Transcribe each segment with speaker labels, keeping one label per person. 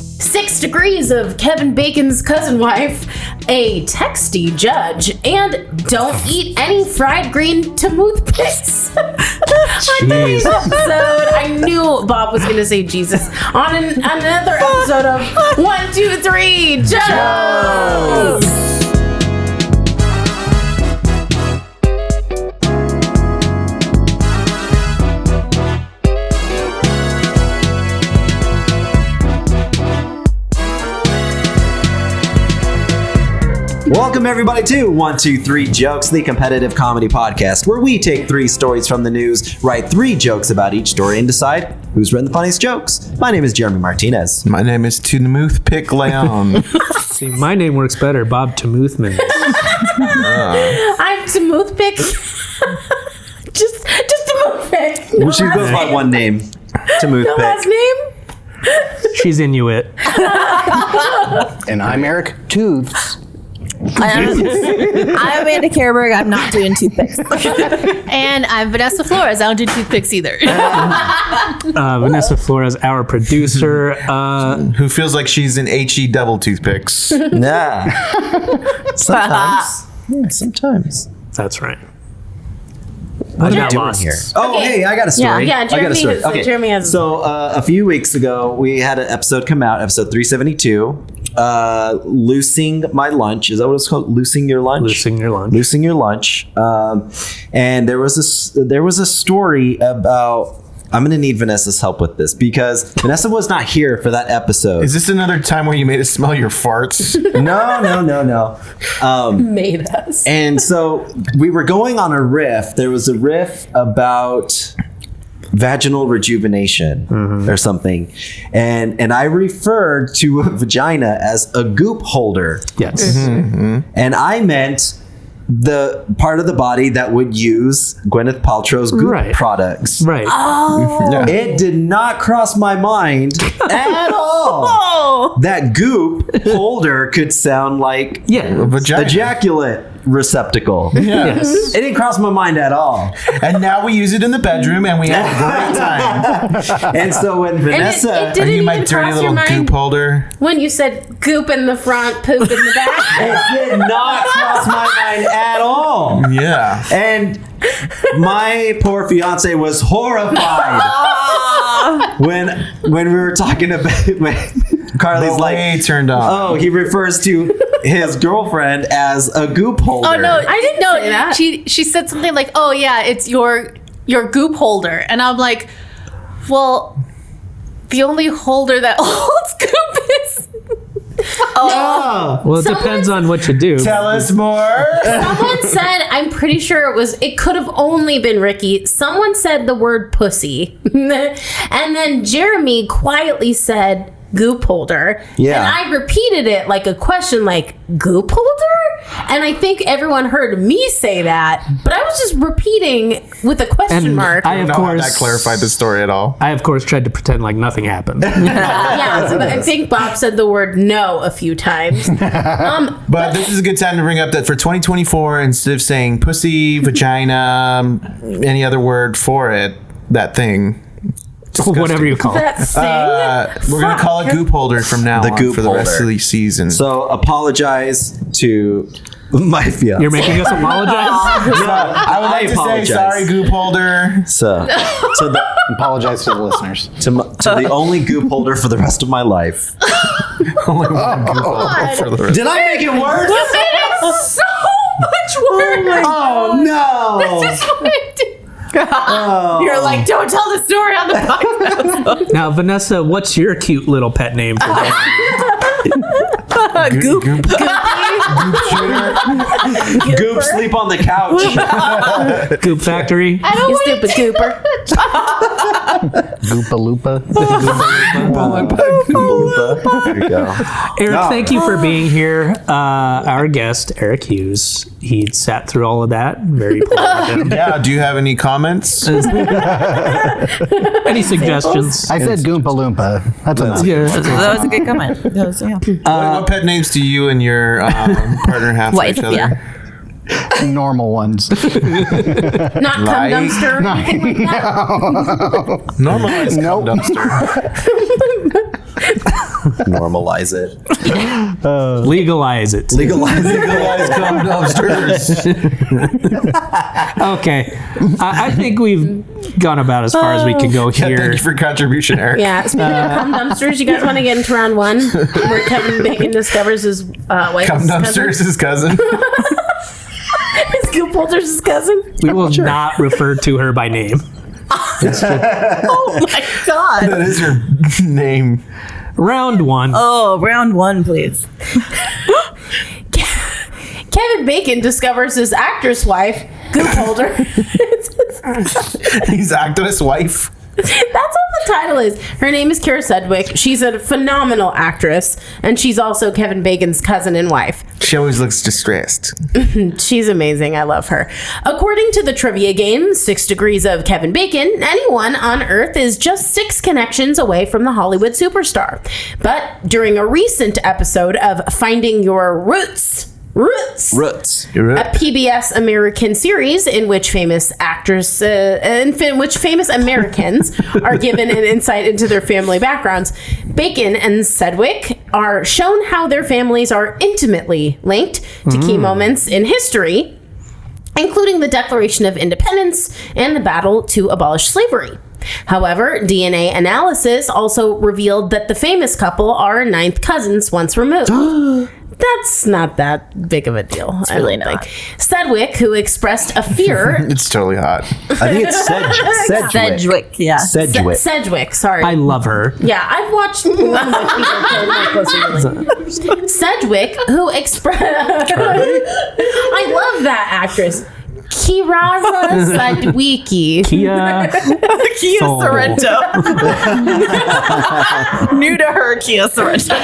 Speaker 1: 6 degrees of Kevin Bacon's cousin wife, a texty judge, and don't eat any fried green toothpicks. On today's episode, I knew Bob was going to say Jesus. On another episode of 1, 2, 3, Jokes!
Speaker 2: Welcome everybody to 1, 2, 3 Jokes, the competitive comedy podcast where we take 3 stories from the news, write 3 jokes about each story, and decide who's written the funniest jokes. My name is Jeremy Martinez.
Speaker 3: My name is Toothpick Leon.
Speaker 4: See, my name works better, Bob Toothman.
Speaker 1: I'm Toothpick. just Toothpick.
Speaker 2: No she goes by one name, Toothpick.
Speaker 1: No last name?
Speaker 4: She's Inuit.
Speaker 5: And I'm Eric Tooths.
Speaker 6: I'm Amanda Carberg. I'm not doing toothpicks.
Speaker 7: And I'm Vanessa Flores. I don't do toothpicks either.
Speaker 4: Vanessa Flores, our producer.
Speaker 3: Who feels like she's in HE double toothpicks.
Speaker 2: Nah. Sometimes. Yeah, sometimes.
Speaker 4: That's right.
Speaker 2: What
Speaker 4: I
Speaker 2: are
Speaker 4: got
Speaker 2: you doing
Speaker 4: lost
Speaker 2: here? Oh,
Speaker 1: Okay.
Speaker 2: hey, I got a story.
Speaker 1: Yeah,
Speaker 2: I got a
Speaker 1: Jeremy
Speaker 2: story.
Speaker 1: has-
Speaker 2: Okay.
Speaker 1: Jeremy has-
Speaker 2: So a few weeks ago, we had an episode come out, episode 372, Loosing My Lunch. Is that what it's called? Loosing Your Lunch?
Speaker 4: Loosing your lunch.
Speaker 2: Loosing Your Lunch. And there was a story about... I'm going to need Vanessa's help with this because Vanessa was not here for that episode.
Speaker 3: Is this another time where you made us smell your farts?
Speaker 2: No.
Speaker 1: Made us.
Speaker 2: And so we were going on a riff. There was a riff about vaginal rejuvenation or something. And I referred to a vagina as a goop holder.
Speaker 4: Yes.
Speaker 2: And I meant the part of the body that would use Gwyneth Paltrow's goop
Speaker 4: Right.
Speaker 2: products.
Speaker 4: Right.
Speaker 3: Yeah.
Speaker 2: It did not cross my mind at all that goop holder could sound like
Speaker 4: Yeah.
Speaker 3: Vagina.
Speaker 2: ejaculate receptacle.
Speaker 4: Yes.
Speaker 2: It didn't cross my mind at all.
Speaker 3: And now we use it in the bedroom and we have a great time.
Speaker 2: And so when Vanessa...
Speaker 1: it
Speaker 3: Are
Speaker 1: didn't
Speaker 3: you my
Speaker 1: even
Speaker 3: dirty
Speaker 1: cross
Speaker 3: little
Speaker 1: your mind
Speaker 3: goop holder?
Speaker 1: when you said goop in the front, poop in the back.
Speaker 2: It did not cross my mind at all.
Speaker 3: Yeah.
Speaker 2: And my poor fiance was horrified when we were talking about when Carly's
Speaker 3: The way
Speaker 2: like,
Speaker 3: turned on.
Speaker 2: oh, he refers to his girlfriend as a goop holder.
Speaker 7: Oh no,
Speaker 1: I didn't
Speaker 7: no.
Speaker 1: say that.
Speaker 7: She said something like, "Oh yeah, it's your goop holder," and I'm like, "Well, the only holder that holds goop is."
Speaker 2: Oh,
Speaker 4: Well, it depends on what you do.
Speaker 3: Tell us more.
Speaker 1: Someone said, I'm pretty sure it could have only been Ricky. Someone said the word pussy. And then Jeremy quietly said goop holder.
Speaker 2: Yeah.
Speaker 1: And I repeated it like a question, like, goop holder? And I think everyone heard me say that, but I was just repeating with a question
Speaker 4: And
Speaker 1: mark.
Speaker 4: I,
Speaker 3: I
Speaker 4: of
Speaker 3: don't know how
Speaker 4: course,
Speaker 3: that clarified the story at all.
Speaker 4: I, of course, tried to pretend like nothing happened.
Speaker 1: Yeah, so I think Bob said the word no a few times.
Speaker 3: But this is a good time to bring up that for 2024, instead of saying pussy, vagina, any other word for it, that thing.
Speaker 4: Whatever you call it.
Speaker 1: That thing.
Speaker 3: We're going to call it goop holder from now
Speaker 2: The
Speaker 3: on
Speaker 2: goop
Speaker 3: for the rest
Speaker 2: holder.
Speaker 3: of the season.
Speaker 2: so apologize to my fiance.
Speaker 4: You're making us apologize?
Speaker 3: I would like to
Speaker 2: apologize.
Speaker 3: say sorry, goop holder.
Speaker 2: So the,
Speaker 5: Apologize to the listeners.
Speaker 2: to the only goop holder for the rest of my life.
Speaker 3: Only one goop holder for the rest.
Speaker 2: Did I make it worse?
Speaker 1: So much work.
Speaker 2: Oh no!
Speaker 1: That's what I did. You're like, don't tell the story on the podcast.
Speaker 4: Now, Vanessa, what's your cute little pet name for that?
Speaker 3: Goop. Goop
Speaker 2: Goop sleep on the couch.
Speaker 4: Goop Factory?
Speaker 1: You stupid gooper.
Speaker 5: Goopa Loopa.
Speaker 2: There you go.
Speaker 4: Eric,
Speaker 2: No.
Speaker 4: thank you for being here. Our guest, Eric Hughes, he sat through all of that. Very proud of him.
Speaker 3: Yeah, do you have any comments?
Speaker 4: Any suggestions?
Speaker 5: I said Goompa Loompa. That's enough.
Speaker 4: Yeah.
Speaker 6: That was a good comment. That was, yeah.
Speaker 3: What pet names do you and your partner have for
Speaker 6: Wife,
Speaker 3: each other?
Speaker 6: yeah.
Speaker 5: Normal ones.
Speaker 1: Not cum
Speaker 3: Right?
Speaker 1: dumpster. or anything like that.
Speaker 3: Normalized
Speaker 5: Nope.
Speaker 3: dumpster.
Speaker 2: Normalize it.
Speaker 4: Legalize it.
Speaker 2: Legalize it.
Speaker 3: Legalize cum dumpsters.
Speaker 4: Okay. I think we've gone about as far as we can go
Speaker 3: Yeah,
Speaker 4: here.
Speaker 3: thank you for your contribution, Eric.
Speaker 1: Yeah, speaking of cum dumpsters, you guys want to get into round one where Kevin Bacon discovers his wife's
Speaker 3: Cum dumpsters, his cousin.
Speaker 1: His goop holder's cousin.
Speaker 4: We will not refer to her by name.
Speaker 6: Oh my god.
Speaker 3: That is your name.
Speaker 4: Round one.
Speaker 6: Oh, round one, please.
Speaker 1: Kevin Bacon discovers his actress wife, goop holder.
Speaker 3: He's activist wife.
Speaker 1: That's what the title is. Her name is Kira Sedgwick. She's a phenomenal actress, and she's also Kevin Bacon's cousin and wife.
Speaker 3: She always looks distressed.
Speaker 1: She's amazing. I love her. According to the trivia game, 6 Degrees of Kevin Bacon, anyone on Earth is just 6 connections away from the Hollywood superstar. But during a recent episode of Finding Your Roots, a PBS American series in which famous actors, in which famous Americans are given an insight into their family backgrounds, Bacon and Sedgwick are shown how their families are intimately linked to key moments in history, including the Declaration of Independence and the battle to abolish slavery. However, DNA analysis also revealed that the famous couple are 9th cousins once removed. That's not that big of a deal. It's
Speaker 6: really not.
Speaker 1: Sedgwick, who expressed a fear.
Speaker 3: It's totally hot.
Speaker 2: I think it's Sedgwick.
Speaker 6: Sedgwick, yeah.
Speaker 2: Sedgwick.
Speaker 1: Sedgwick, sorry.
Speaker 4: I love her.
Speaker 1: Yeah, I've watched one of my people play more closely related. Sedgwick, who expressed. I love that actress. Kirara Sedgwicki.
Speaker 4: Kia Soul.
Speaker 6: Sorrento. New to her, Kia Sorrento.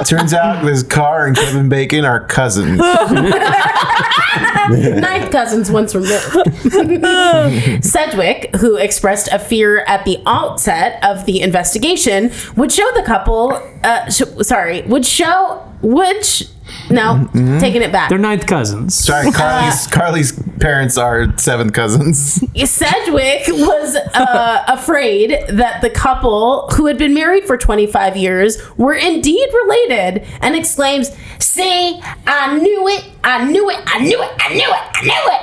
Speaker 3: Turns out this car and Kevin Bacon are cousins.
Speaker 1: 9th cousins once removed. Sedgwick, who expressed a fear at the outset of the investigation, would show the couple. Taking it back.
Speaker 4: They're 9th cousins.
Speaker 3: Sorry, Carly's parents are 7th cousins.
Speaker 1: Sedgwick was afraid that the couple, who had been married for 25 years, were indeed related, and exclaims, "See, I knew it, I knew it, I knew it, I knew it, I knew it."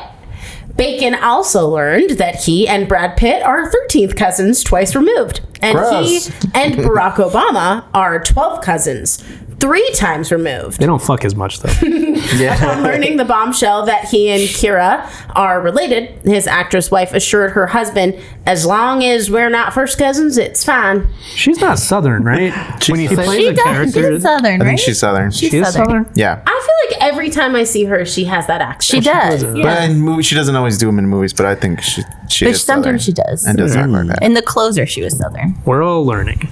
Speaker 1: Bacon also learned that he and Brad Pitt are 13th cousins twice removed, and
Speaker 3: Gross.
Speaker 1: he and Barack Obama are 12th cousins 3 times removed.
Speaker 4: They don't fuck as much, though.
Speaker 1: Upon learning the bombshell that he and Kira are related, his actress wife assured her husband, "As long as we're not first cousins, it's fine."
Speaker 4: She's not Southern, right?
Speaker 5: When you
Speaker 4: He
Speaker 5: say
Speaker 4: plays a character.
Speaker 6: She's Southern,
Speaker 3: I
Speaker 6: right?
Speaker 3: think she's Southern.
Speaker 4: She is Southern?
Speaker 3: Yeah.
Speaker 1: I feel like every time I see her, she has that accent.
Speaker 6: She does.
Speaker 4: does.
Speaker 6: Yeah.
Speaker 3: But in movies, she doesn't always do them in movies, but I think she
Speaker 6: But
Speaker 3: is
Speaker 6: sometimes she
Speaker 3: Southern
Speaker 6: does.
Speaker 3: and does act like that.
Speaker 6: In The Closer, she was Southern.
Speaker 4: We're all learning.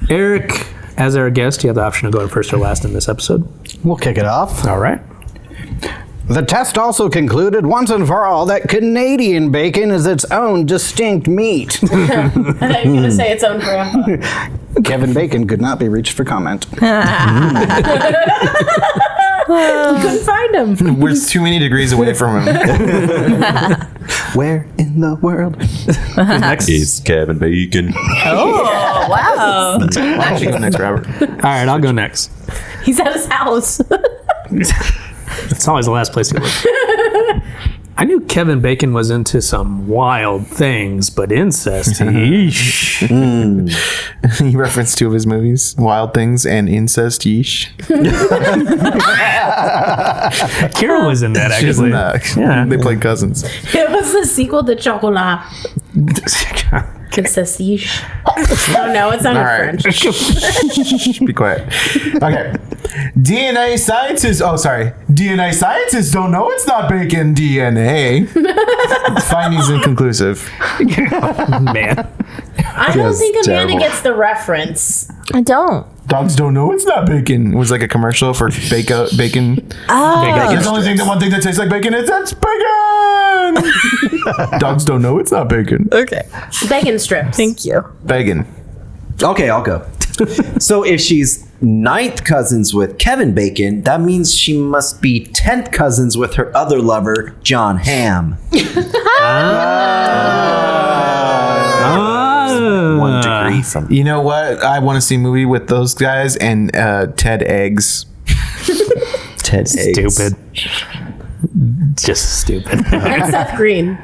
Speaker 4: Eric, as our guest, you have the option of going first or last in this episode.
Speaker 5: We'll kick it off.
Speaker 4: All right.
Speaker 5: The test also concluded once and for all that Canadian bacon is its own distinct meat.
Speaker 1: I thought you were going to say its own grandpa.
Speaker 5: Kevin Bacon could not be reached for comment.
Speaker 1: Couldn't find him.
Speaker 3: We're too many degrees away from him.
Speaker 5: Where in the world?
Speaker 4: Next.
Speaker 2: Is Kevin Bacon.
Speaker 6: Oh, wow.
Speaker 3: Why don't you go next, Robert?
Speaker 4: All right, I'll go next.
Speaker 1: He's at his house.
Speaker 4: It's always the last place you look. I knew Kevin Bacon was into some wild things, but incest, yeesh.
Speaker 3: He referenced 2 of his movies, Wild Things and Incest, yeesh.
Speaker 4: Kira was in that,
Speaker 3: She's in
Speaker 4: actually.
Speaker 3: that.
Speaker 4: Yeah.
Speaker 3: They played cousins.
Speaker 1: It was the sequel to Chocolat. Concessiche. Oh no, it's not
Speaker 3: All right.
Speaker 1: French.
Speaker 3: Shh, be quiet. Okay. DNA scientists don't know it's not bacon DNA. Findings inconclusive.
Speaker 4: Man.
Speaker 1: I don't think Amanda
Speaker 3: terrible.
Speaker 1: gets the reference.
Speaker 6: I don't.
Speaker 3: Dogs don't know it's not bacon. It was like a commercial for bacon. There's only one thing that tastes like bacon. That's bacon. Dogs don't know it's not bacon.
Speaker 6: Okay.
Speaker 1: Bacon strips.
Speaker 6: Thank you.
Speaker 3: Bacon.
Speaker 2: Okay, I'll go. So if she's 9th cousins with Kevin Bacon, that means she must be 10th cousins with her other lover, John Hamm. 1 degree from.
Speaker 3: You know what? I want to see a movie with those guys and Ted Eggs.
Speaker 2: Ted Eggs.
Speaker 4: Stupid. Just stupid.
Speaker 1: And Seth Green.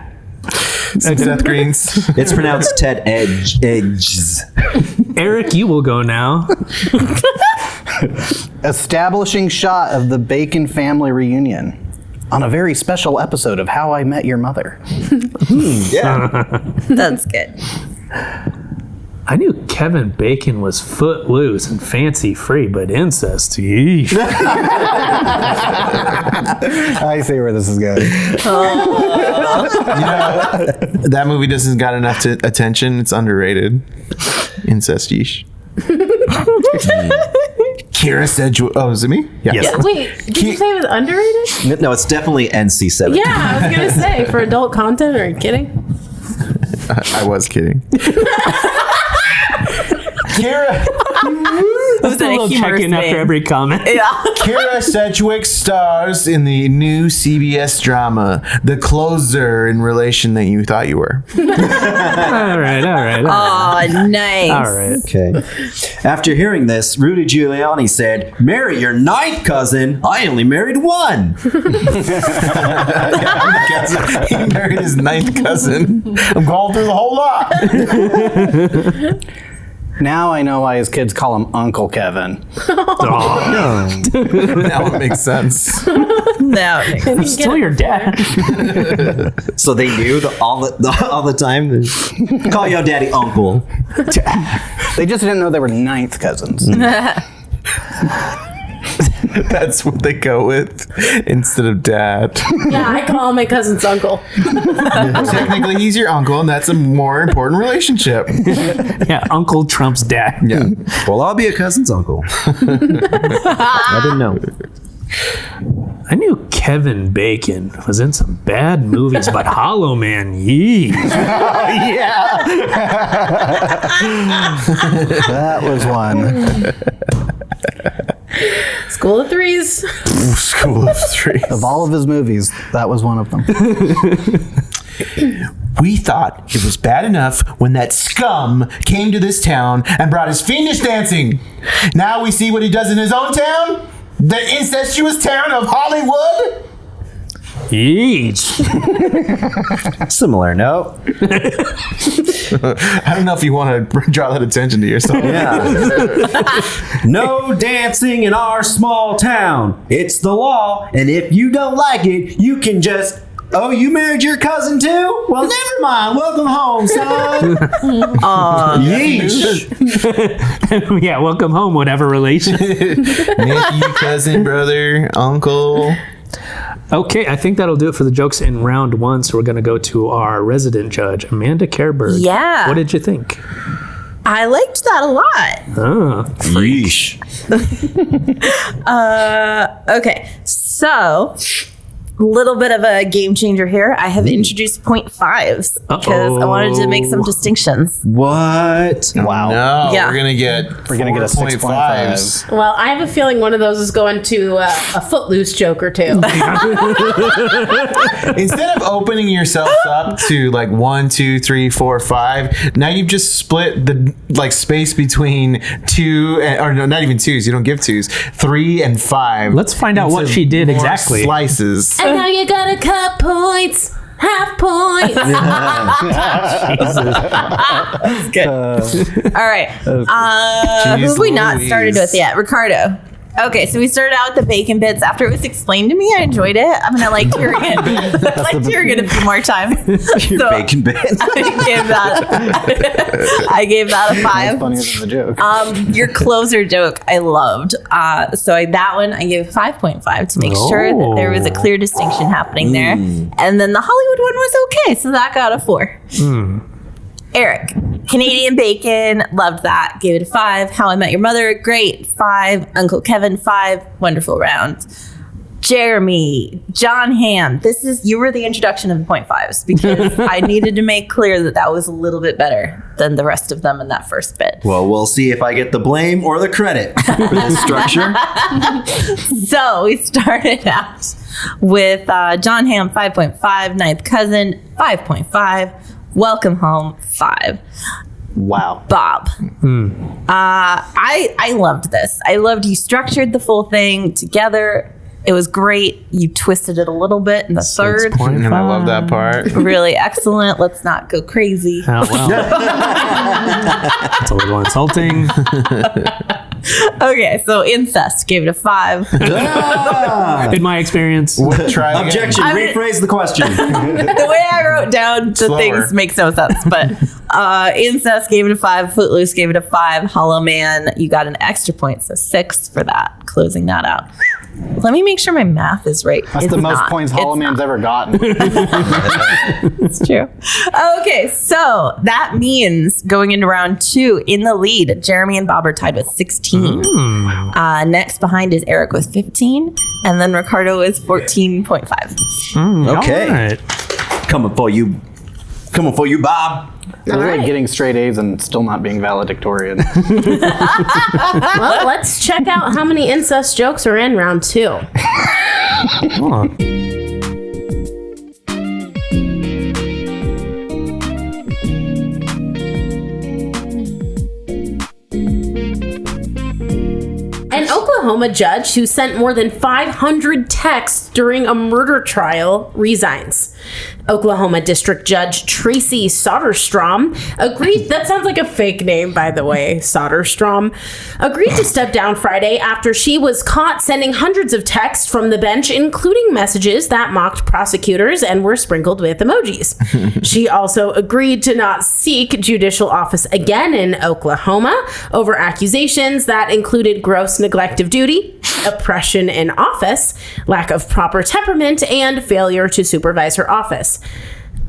Speaker 3: Seth Green's.
Speaker 2: It's pronounced Ted Eggs.
Speaker 4: Eric, you will go now.
Speaker 5: Establishing shot of the Bacon family reunion on a very special episode of How I Met Your Mother.
Speaker 2: Yeah.
Speaker 6: That's good.
Speaker 4: I knew Kevin Bacon was footloose and fancy free, but incest, yeesh.
Speaker 5: I see where this is going.
Speaker 3: That movie doesn't got enough attention. It's underrated. Incest yeesh. Kira Sedgwick. Oh, is it me? Yeah.
Speaker 4: Yes.
Speaker 1: Wait, did you say it was underrated?
Speaker 2: No, it's definitely NC-17.
Speaker 1: Yeah, I was gonna say for adult content. Are you kidding?
Speaker 3: I was kidding. Kira.
Speaker 4: Just a little check-in after every comment.
Speaker 3: Kira Sedgwick stars in the new CBS drama, The Closer, in relation that you thought you were.
Speaker 4: All right.
Speaker 6: Oh, nice.
Speaker 4: All right.
Speaker 2: Okay. After hearing this, Rudy Giuliani said, "Marry your 9th cousin. I only married 1."
Speaker 3: He married his 9th cousin. I'm going through the whole lot.
Speaker 5: Now I know why his kids call him Uncle Kevin.
Speaker 3: Now it makes sense.
Speaker 6: No.
Speaker 4: I'm still your dad.
Speaker 2: So they knew all the time. Call your daddy uncle.
Speaker 5: They just didn't know they were 9th cousins.
Speaker 3: That's what they go with instead of dad.
Speaker 1: Yeah, I call my cousin's uncle.
Speaker 3: Technically, he's your uncle, and that's a more important relationship.
Speaker 4: Yeah, Uncle Trump's dad.
Speaker 3: Yeah.
Speaker 2: Well, I'll be a cousin's uncle. I didn't know.
Speaker 4: I knew Kevin Bacon was in some bad movies, but Hollow Man, yee.
Speaker 5: That was one.
Speaker 1: School of Threes.
Speaker 3: School of Three.
Speaker 5: Of all of his movies, that was one of them.
Speaker 3: We thought it was bad enough when that scum came to this town and brought his fiendish dancing. Now we see what he does in his own town, the incestuous town of Hollywood.
Speaker 4: Yeesh.
Speaker 2: Similar note.
Speaker 3: I don't know if you want to draw that attention to yourself.
Speaker 2: Yeah. No dancing in our small town. It's the law, and if you don't like it, you can just. Oh, you married your cousin too? Well, never mind. Welcome home, son. Yeesh.
Speaker 4: Yeah, welcome home, whatever relation.
Speaker 3: Nephew, cousin, brother, uncle.
Speaker 4: Okay, I think that'll do it for the jokes in round 1. So we're going to go to our resident judge, Amanda Kerberg.
Speaker 6: Yeah.
Speaker 4: What did you think?
Speaker 6: I liked that a lot.
Speaker 4: Oh,
Speaker 2: Yeesh.
Speaker 6: Okay, so little bit of a game changer here. I have introduced 0.5s because I wanted to make some distinctions.
Speaker 2: What?
Speaker 5: Wow.
Speaker 3: No,
Speaker 6: Yeah.
Speaker 3: we're gonna get
Speaker 5: a 6.5.
Speaker 1: Well, I have a feeling one of those is going to a Footloose joke or two.
Speaker 3: Instead of opening yourself up to like 1, 2, 3, 4, 5, now you've just split the like space between 2 or no, not even 2s. You don't give 2s. 3 and 5.
Speaker 4: Let's find out what
Speaker 3: into
Speaker 4: she did
Speaker 3: more
Speaker 4: exactly.
Speaker 3: Slices.
Speaker 1: And now you gotta cut points, half points.
Speaker 6: Good. All right. Who have we not started with yet? Ricardo. Okay, so we started out with the bacon bits. After it was explained to me, I enjoyed it. I'm gonna like hearing it. I liked hearing it a few more times.
Speaker 2: Your bacon bit.
Speaker 6: I gave that a 5.
Speaker 5: That's funnier than the joke.
Speaker 6: Your closer joke I loved. That one I gave 5.5 to make sure that there was a clear distinction happening there. And then the Hollywood one was okay, so that got a 4. Eric, Canadian bacon, loved that. Gave it a 5. How I Met Your Mother, great, 5. Uncle Kevin, 5. Wonderful round. Jeremy, John Hamm, you were the introduction of the 0.5s because I needed to make clear that was a little bit better than the rest of them in that first bit.
Speaker 2: Well, we'll see if I get the blame or the credit for this structure.
Speaker 6: So we started out with John Hamm, 5.5. Ninth Cousin, 5.5. Welcome Home, 5.
Speaker 5: Wow.
Speaker 6: Bob. I loved this. I loved you structured the full thing together. It was great. You twisted it a little bit in the third.
Speaker 4: 6.5.
Speaker 3: And I love that part.
Speaker 6: Really excellent. Let's not go crazy.
Speaker 4: Oh, well. That's a little insulting.
Speaker 6: Okay, so incest, gave it a 5.
Speaker 4: In my experience.
Speaker 3: Try again.
Speaker 2: Objection. Rephrase the question.
Speaker 6: The way I wrote down the
Speaker 3: Slower.
Speaker 6: things makes no sense, but incest gave it a 5, Footloose gave it a 5, Hollow Man, you got an extra point, so 6 for that, closing that out. Let me make sure my math is right.
Speaker 5: That's the most points Hollow Man's ever gotten.
Speaker 6: It's true. Okay, so that means going into round 2 in the lead, Jeremy and Bob are tied with 16. Next behind is Eric with 15, and then Ricardo is 14.5.
Speaker 2: Okay.
Speaker 4: All right.
Speaker 2: Coming for you, Bob.
Speaker 5: It's like getting straight A's and still not being valedictorian.
Speaker 1: Well, let's check out how many incest jokes are in round 2.
Speaker 4: Hold on.
Speaker 1: An Oklahoma judge who sent more than 500 texts during a murder trial resigns. Oklahoma District Judge Tracy Soderstrom agreed, that sounds like a fake name, by the way, Soderstrom, agreed to step down Friday after she was caught sending hundreds of texts from the bench, including messages that mocked prosecutors and were sprinkled with emojis. She also agreed to not seek judicial office again in Oklahoma over accusations that included gross neglect of duty, oppression in office, lack of proper temperament, and failure to supervise her office.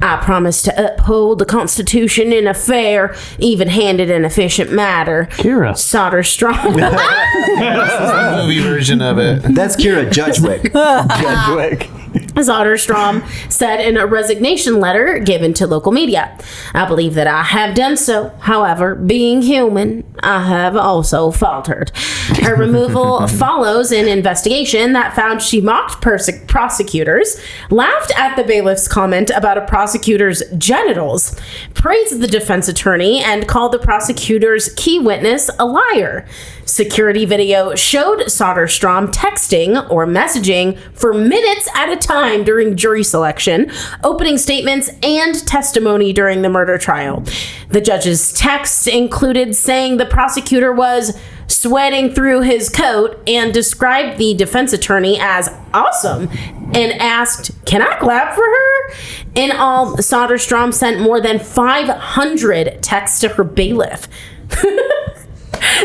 Speaker 1: I promise to uphold the Constitution in a fair, even-handed, and efficient manner.
Speaker 4: Kira.
Speaker 1: Soderstrom.
Speaker 3: The movie version of it.
Speaker 2: That's Kira Judgewick.
Speaker 5: Judgewick.
Speaker 1: Soderstrom said in a resignation letter given to local media. I believe that I have done so. However, being human, I have also faltered. Her removal follows an investigation that found she mocked prosecutors, laughed at the bailiff's comment about a prosecutor's genitals, praised the defense attorney, and called the prosecutor's key witness a liar. Security video showed Soderstrom texting or messaging for minutes at a time during jury selection, opening statements, and testimony during the murder trial. The judge's texts included saying the prosecutor was sweating through his coat and described the defense attorney as awesome and asked, "Can I clap for her?" In all, Soderstrom sent more than 500 texts to her bailiff.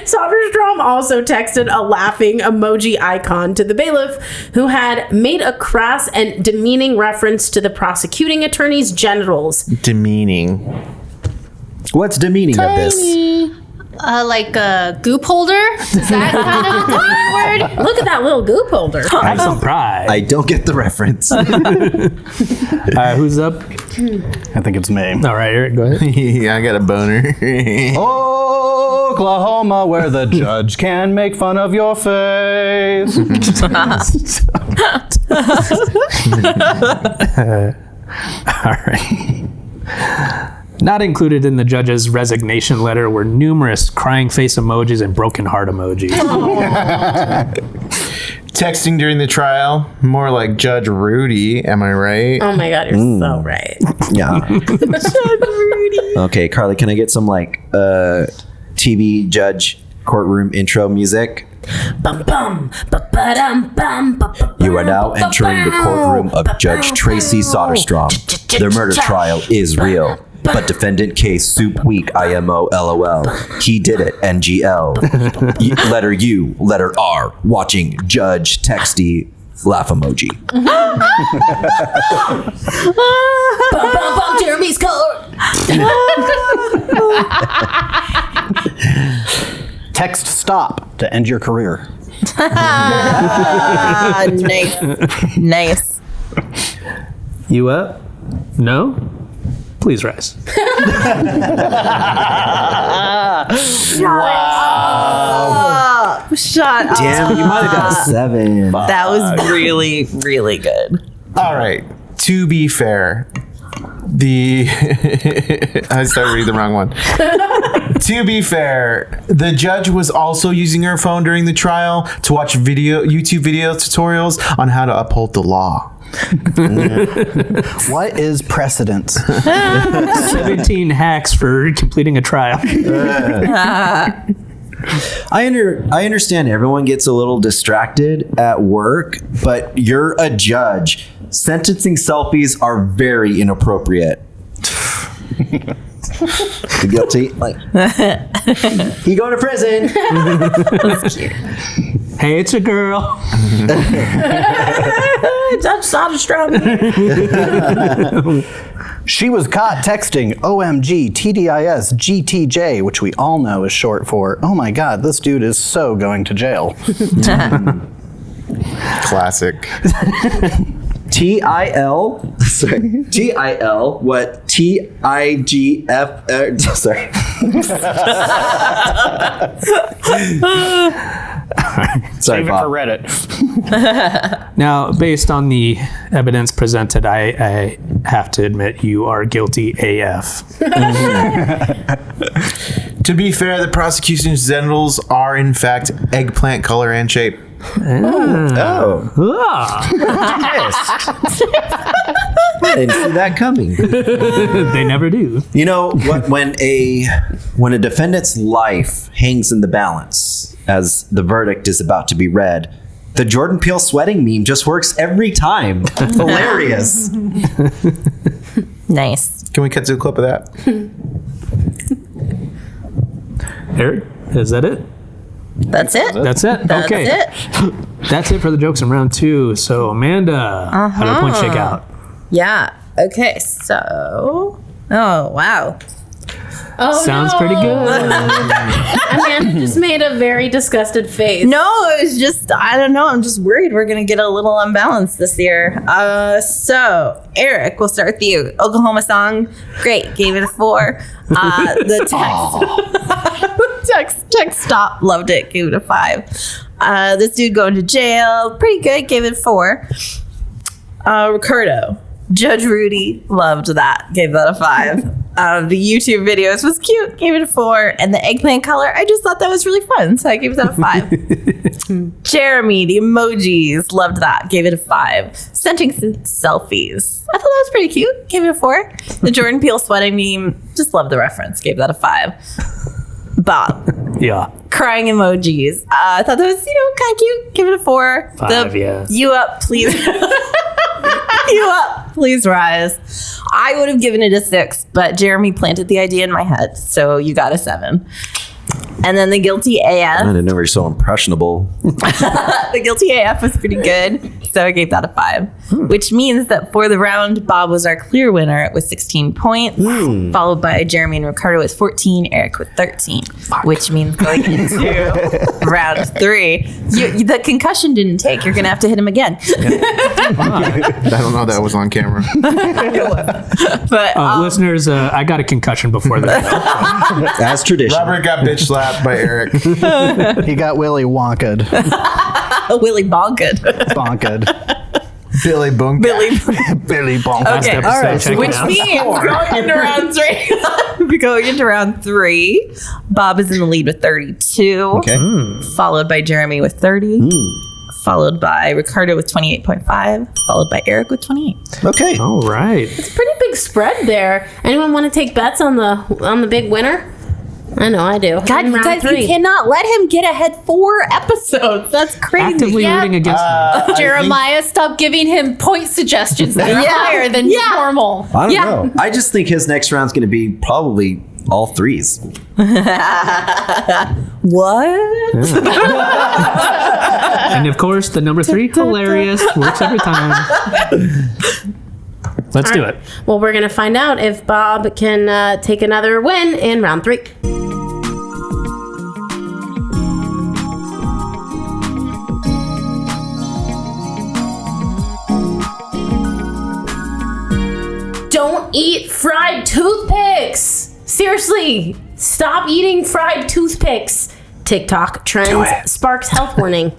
Speaker 1: Soderstrom also texted a laughing emoji icon to the bailiff, who had made a crass and demeaning reference to the prosecuting attorney's genitals.
Speaker 3: Demeaning.
Speaker 2: What's demeaning of this?
Speaker 7: Like a goop holder? Is that kind of a word?
Speaker 1: Look at that little goop holder.
Speaker 4: Have some pride.
Speaker 2: I don't get the reference.
Speaker 4: Who's up?
Speaker 5: I think it's me.
Speaker 4: All right, Eric, go ahead.
Speaker 3: Yeah, I got a boner.
Speaker 5: Oklahoma, where the judge can make fun of your face.
Speaker 4: All right. Not included in the judge's resignation letter were numerous crying face emojis and broken heart emojis.
Speaker 3: Texting during the trial, more like Judge Rudy, am I right?
Speaker 1: Oh my God, you're so right.
Speaker 2: Yeah. Okay, Carly, can I get some like TV judge courtroom intro music?
Speaker 1: Bum bum, ba-ba-dum, bum, ba-ba-bum,
Speaker 2: You are now entering the courtroom of Judge Tracy Soderstrom. The murder trial is real, but defendant case soup weak IMO LOL. He did it NGL. Letter U, letter R. Watching Judge Texty laugh emoji.
Speaker 1: bum, bum, bum, Jeremy's court.
Speaker 5: Text stop to end your career.
Speaker 6: Nice.
Speaker 4: You up? No? Please rise.
Speaker 6: Shut up.
Speaker 2: Damn, you might have got a 7.
Speaker 6: That was really, really good.
Speaker 3: All right. To be fair, I started reading the wrong one. To be fair, the judge was also using her phone during the trial to watch YouTube video tutorials on how to uphold the law.
Speaker 5: What is precedence?
Speaker 4: 17 hacks for completing a trial.
Speaker 2: I understand everyone gets a little distracted at work, but you're a judge. Sentencing selfies are very inappropriate. The guilty, like, he going to prison.
Speaker 6: That's cute.
Speaker 4: Hey, it's a girl.
Speaker 6: Judge Soderstrom.
Speaker 5: She was caught texting OMG, TDIS, GTJ, which we all know is short for, oh my God, this dude is so going to jail.
Speaker 3: Classic.
Speaker 2: TIL, sorry, TIL, what TIGF, sorry. Sorry,
Speaker 5: Save it
Speaker 2: Bob.
Speaker 5: for Reddit.
Speaker 4: Now, based on the evidence presented, I have to admit you are guilty AF.
Speaker 3: To be fair, the prosecution's genitals are in fact eggplant color and shape.
Speaker 2: Oh,
Speaker 4: Ah,
Speaker 2: I didn't see that coming.
Speaker 4: they never do.
Speaker 2: You know what? When a defendant's life hangs in the balance as the verdict is about to be read, the Jordan Peele sweating meme just works every time. Hilarious.
Speaker 6: Nice.
Speaker 3: Can we cut to a clip of that?
Speaker 4: Eric, is that it?
Speaker 6: That's it.
Speaker 4: That's it?
Speaker 6: That's
Speaker 4: Okay.
Speaker 6: it.
Speaker 4: That's it for the jokes in round 2. So, Amanda, how did the points shake out?
Speaker 6: Yeah. Okay. So. Oh wow.
Speaker 1: Oh,
Speaker 4: Sounds
Speaker 1: no.
Speaker 4: pretty good.
Speaker 1: Amanda just made a very disgusted face.
Speaker 6: No, it was just I don't know. I'm just worried we're gonna get a little unbalanced this year. So Eric, we'll start with you. Oklahoma song, great. Gave it a 4. The text stop, loved it. Gave it a 5. This dude going to jail, pretty good. Gave it a 4. Ricardo, Judge Rudy, loved that. Gave that a 5. The YouTube videos was cute. Gave it a 4. And the eggplant color, I just thought that was really fun. So I gave that a 5. Jeremy, the emojis, loved that. Gave it a 5. Sending selfies. I thought that was pretty cute. Gave it a 4. The Jordan Peele sweating meme, just loved the reference. Gave that a 5. Bob,
Speaker 4: Yeah.
Speaker 6: crying emojis. I thought that was, kind of cute. Give it a 4.
Speaker 4: 5, yeah.
Speaker 6: You up, please. You up, please rise. I would have given it a 6, but Jeremy planted the idea in my head, so you got a 7. And then the guilty
Speaker 2: I
Speaker 6: AF.
Speaker 2: didn't know you were so impressionable.
Speaker 6: The guilty AF was pretty good, so I gave that a 5. Which means that for the round, Bob was our clear winner with 16 points, followed by Jeremy and Ricardo with 14, Eric with 13. Which means going into round 3, the concussion didn't take. You're going to have to hit him again.
Speaker 3: I don't know that was on camera.
Speaker 6: But
Speaker 4: Listeners, I got a concussion before that.
Speaker 2: As tradition.
Speaker 3: Robert got bitch slapped by Eric.
Speaker 5: He got Willy Wonka'd.
Speaker 6: Willy bonked.
Speaker 5: Bonka'd.
Speaker 3: Billy Bunk.
Speaker 6: Billy.
Speaker 5: Billy Bonka'd.
Speaker 4: Last
Speaker 6: Okay,
Speaker 4: episode,
Speaker 5: all right,
Speaker 4: check it
Speaker 6: Which
Speaker 4: out.
Speaker 6: means going into round 3. Going into round 3, Bob is in the lead with 32.
Speaker 2: Okay.
Speaker 6: Followed by Jeremy with 30. Followed by Ricardo with 28.5. Followed by Eric with 28.
Speaker 2: Okay.
Speaker 4: All right.
Speaker 1: Pretty big spread there. Anyone want to take bets on the big winner? I know I do.
Speaker 6: God,
Speaker 1: In
Speaker 6: you
Speaker 1: round
Speaker 6: guys,
Speaker 1: 3.
Speaker 6: you cannot let him get ahead 4 episodes. That's crazy.
Speaker 4: Actively
Speaker 1: Yeah.
Speaker 4: rooting against me.
Speaker 7: Jeremiah, stop giving him point suggestions that are higher than normal.
Speaker 2: I don't know. I just think his next round's going to be probably all 3s.
Speaker 6: What?
Speaker 4: And of course, the number 3, hilarious. Works every time. Let's do it.
Speaker 1: Well, we're going to find out if Bob can take another win in round 3. Don't eat fried toothpicks. Seriously, stop eating fried toothpicks. TikTok trends sparks health warning.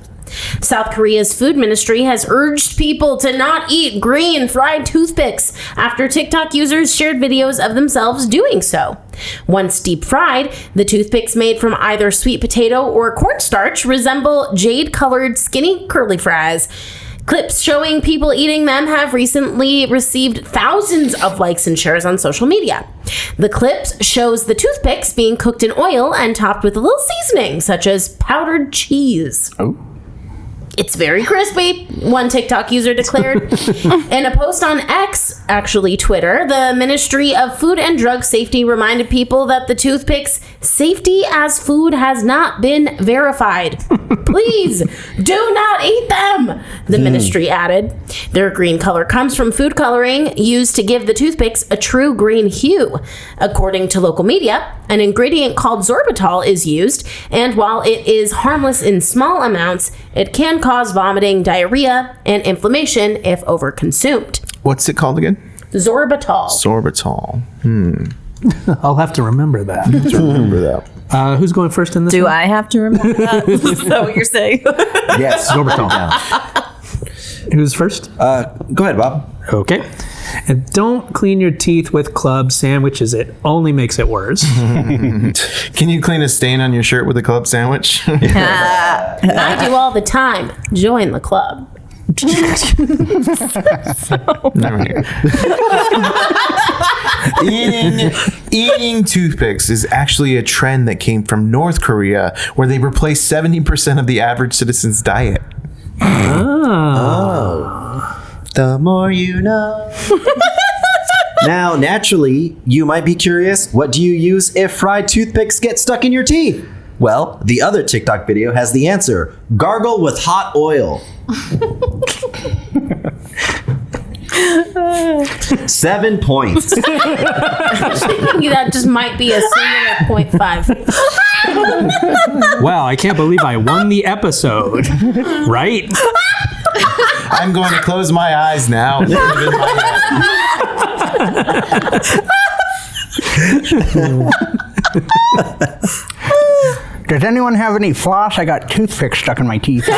Speaker 1: South Korea's food ministry has urged people to not eat green fried toothpicks after TikTok users shared videos of themselves doing so. Once deep fried, the toothpicks made from either sweet potato or cornstarch resemble jade-colored skinny curly fries. Clips showing people eating them have recently received thousands of likes and shares on social media. The clips shows the toothpicks being cooked in oil and topped with a little seasoning, such as powdered cheese.
Speaker 3: Oh.
Speaker 1: It's very crispy, one TikTok user declared. In a post on X, actually Twitter, the Ministry of Food and Drug Safety reminded people that the toothpicks' safety as food has not been verified. Please do not eat them, the ministry added. Their green color comes from food coloring used to give the toothpicks a true green hue. According to local media, an ingredient called sorbitol is used, and while it is harmless in small amounts, it can cause vomiting, diarrhea, and inflammation if overconsumed.
Speaker 3: What's it called again?
Speaker 1: Sorbitol.
Speaker 3: Sorbitol.
Speaker 4: I'll have to remember that.
Speaker 3: Remember that.
Speaker 4: Who's going first in this
Speaker 6: Do
Speaker 4: one?
Speaker 6: I have to remember that? Is that what you're saying?
Speaker 2: Yes.
Speaker 4: Sorbitol. Who's first?
Speaker 2: Go ahead, Bob.
Speaker 4: Okay. And don't clean your teeth with club sandwiches. It only makes it worse.
Speaker 3: Can you clean a stain on your shirt with a club sandwich?
Speaker 1: I do all the time. Join the club.
Speaker 3: Eating toothpicks is actually a trend that came from North Korea, where they replaced 70% of the average citizen's diet.
Speaker 2: The more you know. Now, naturally, you might be curious, what do you use if fried toothpicks get stuck in your teeth? Well, the other TikTok video has the answer. Gargle with hot oil. 7 points.
Speaker 1: That just might be a singular 0.5.
Speaker 4: Wow, I can't believe I won the episode. Right?
Speaker 3: I'm going to close my eyes now.
Speaker 5: Does anyone have any floss? I got toothpicks stuck in my teeth.
Speaker 1: Yeah,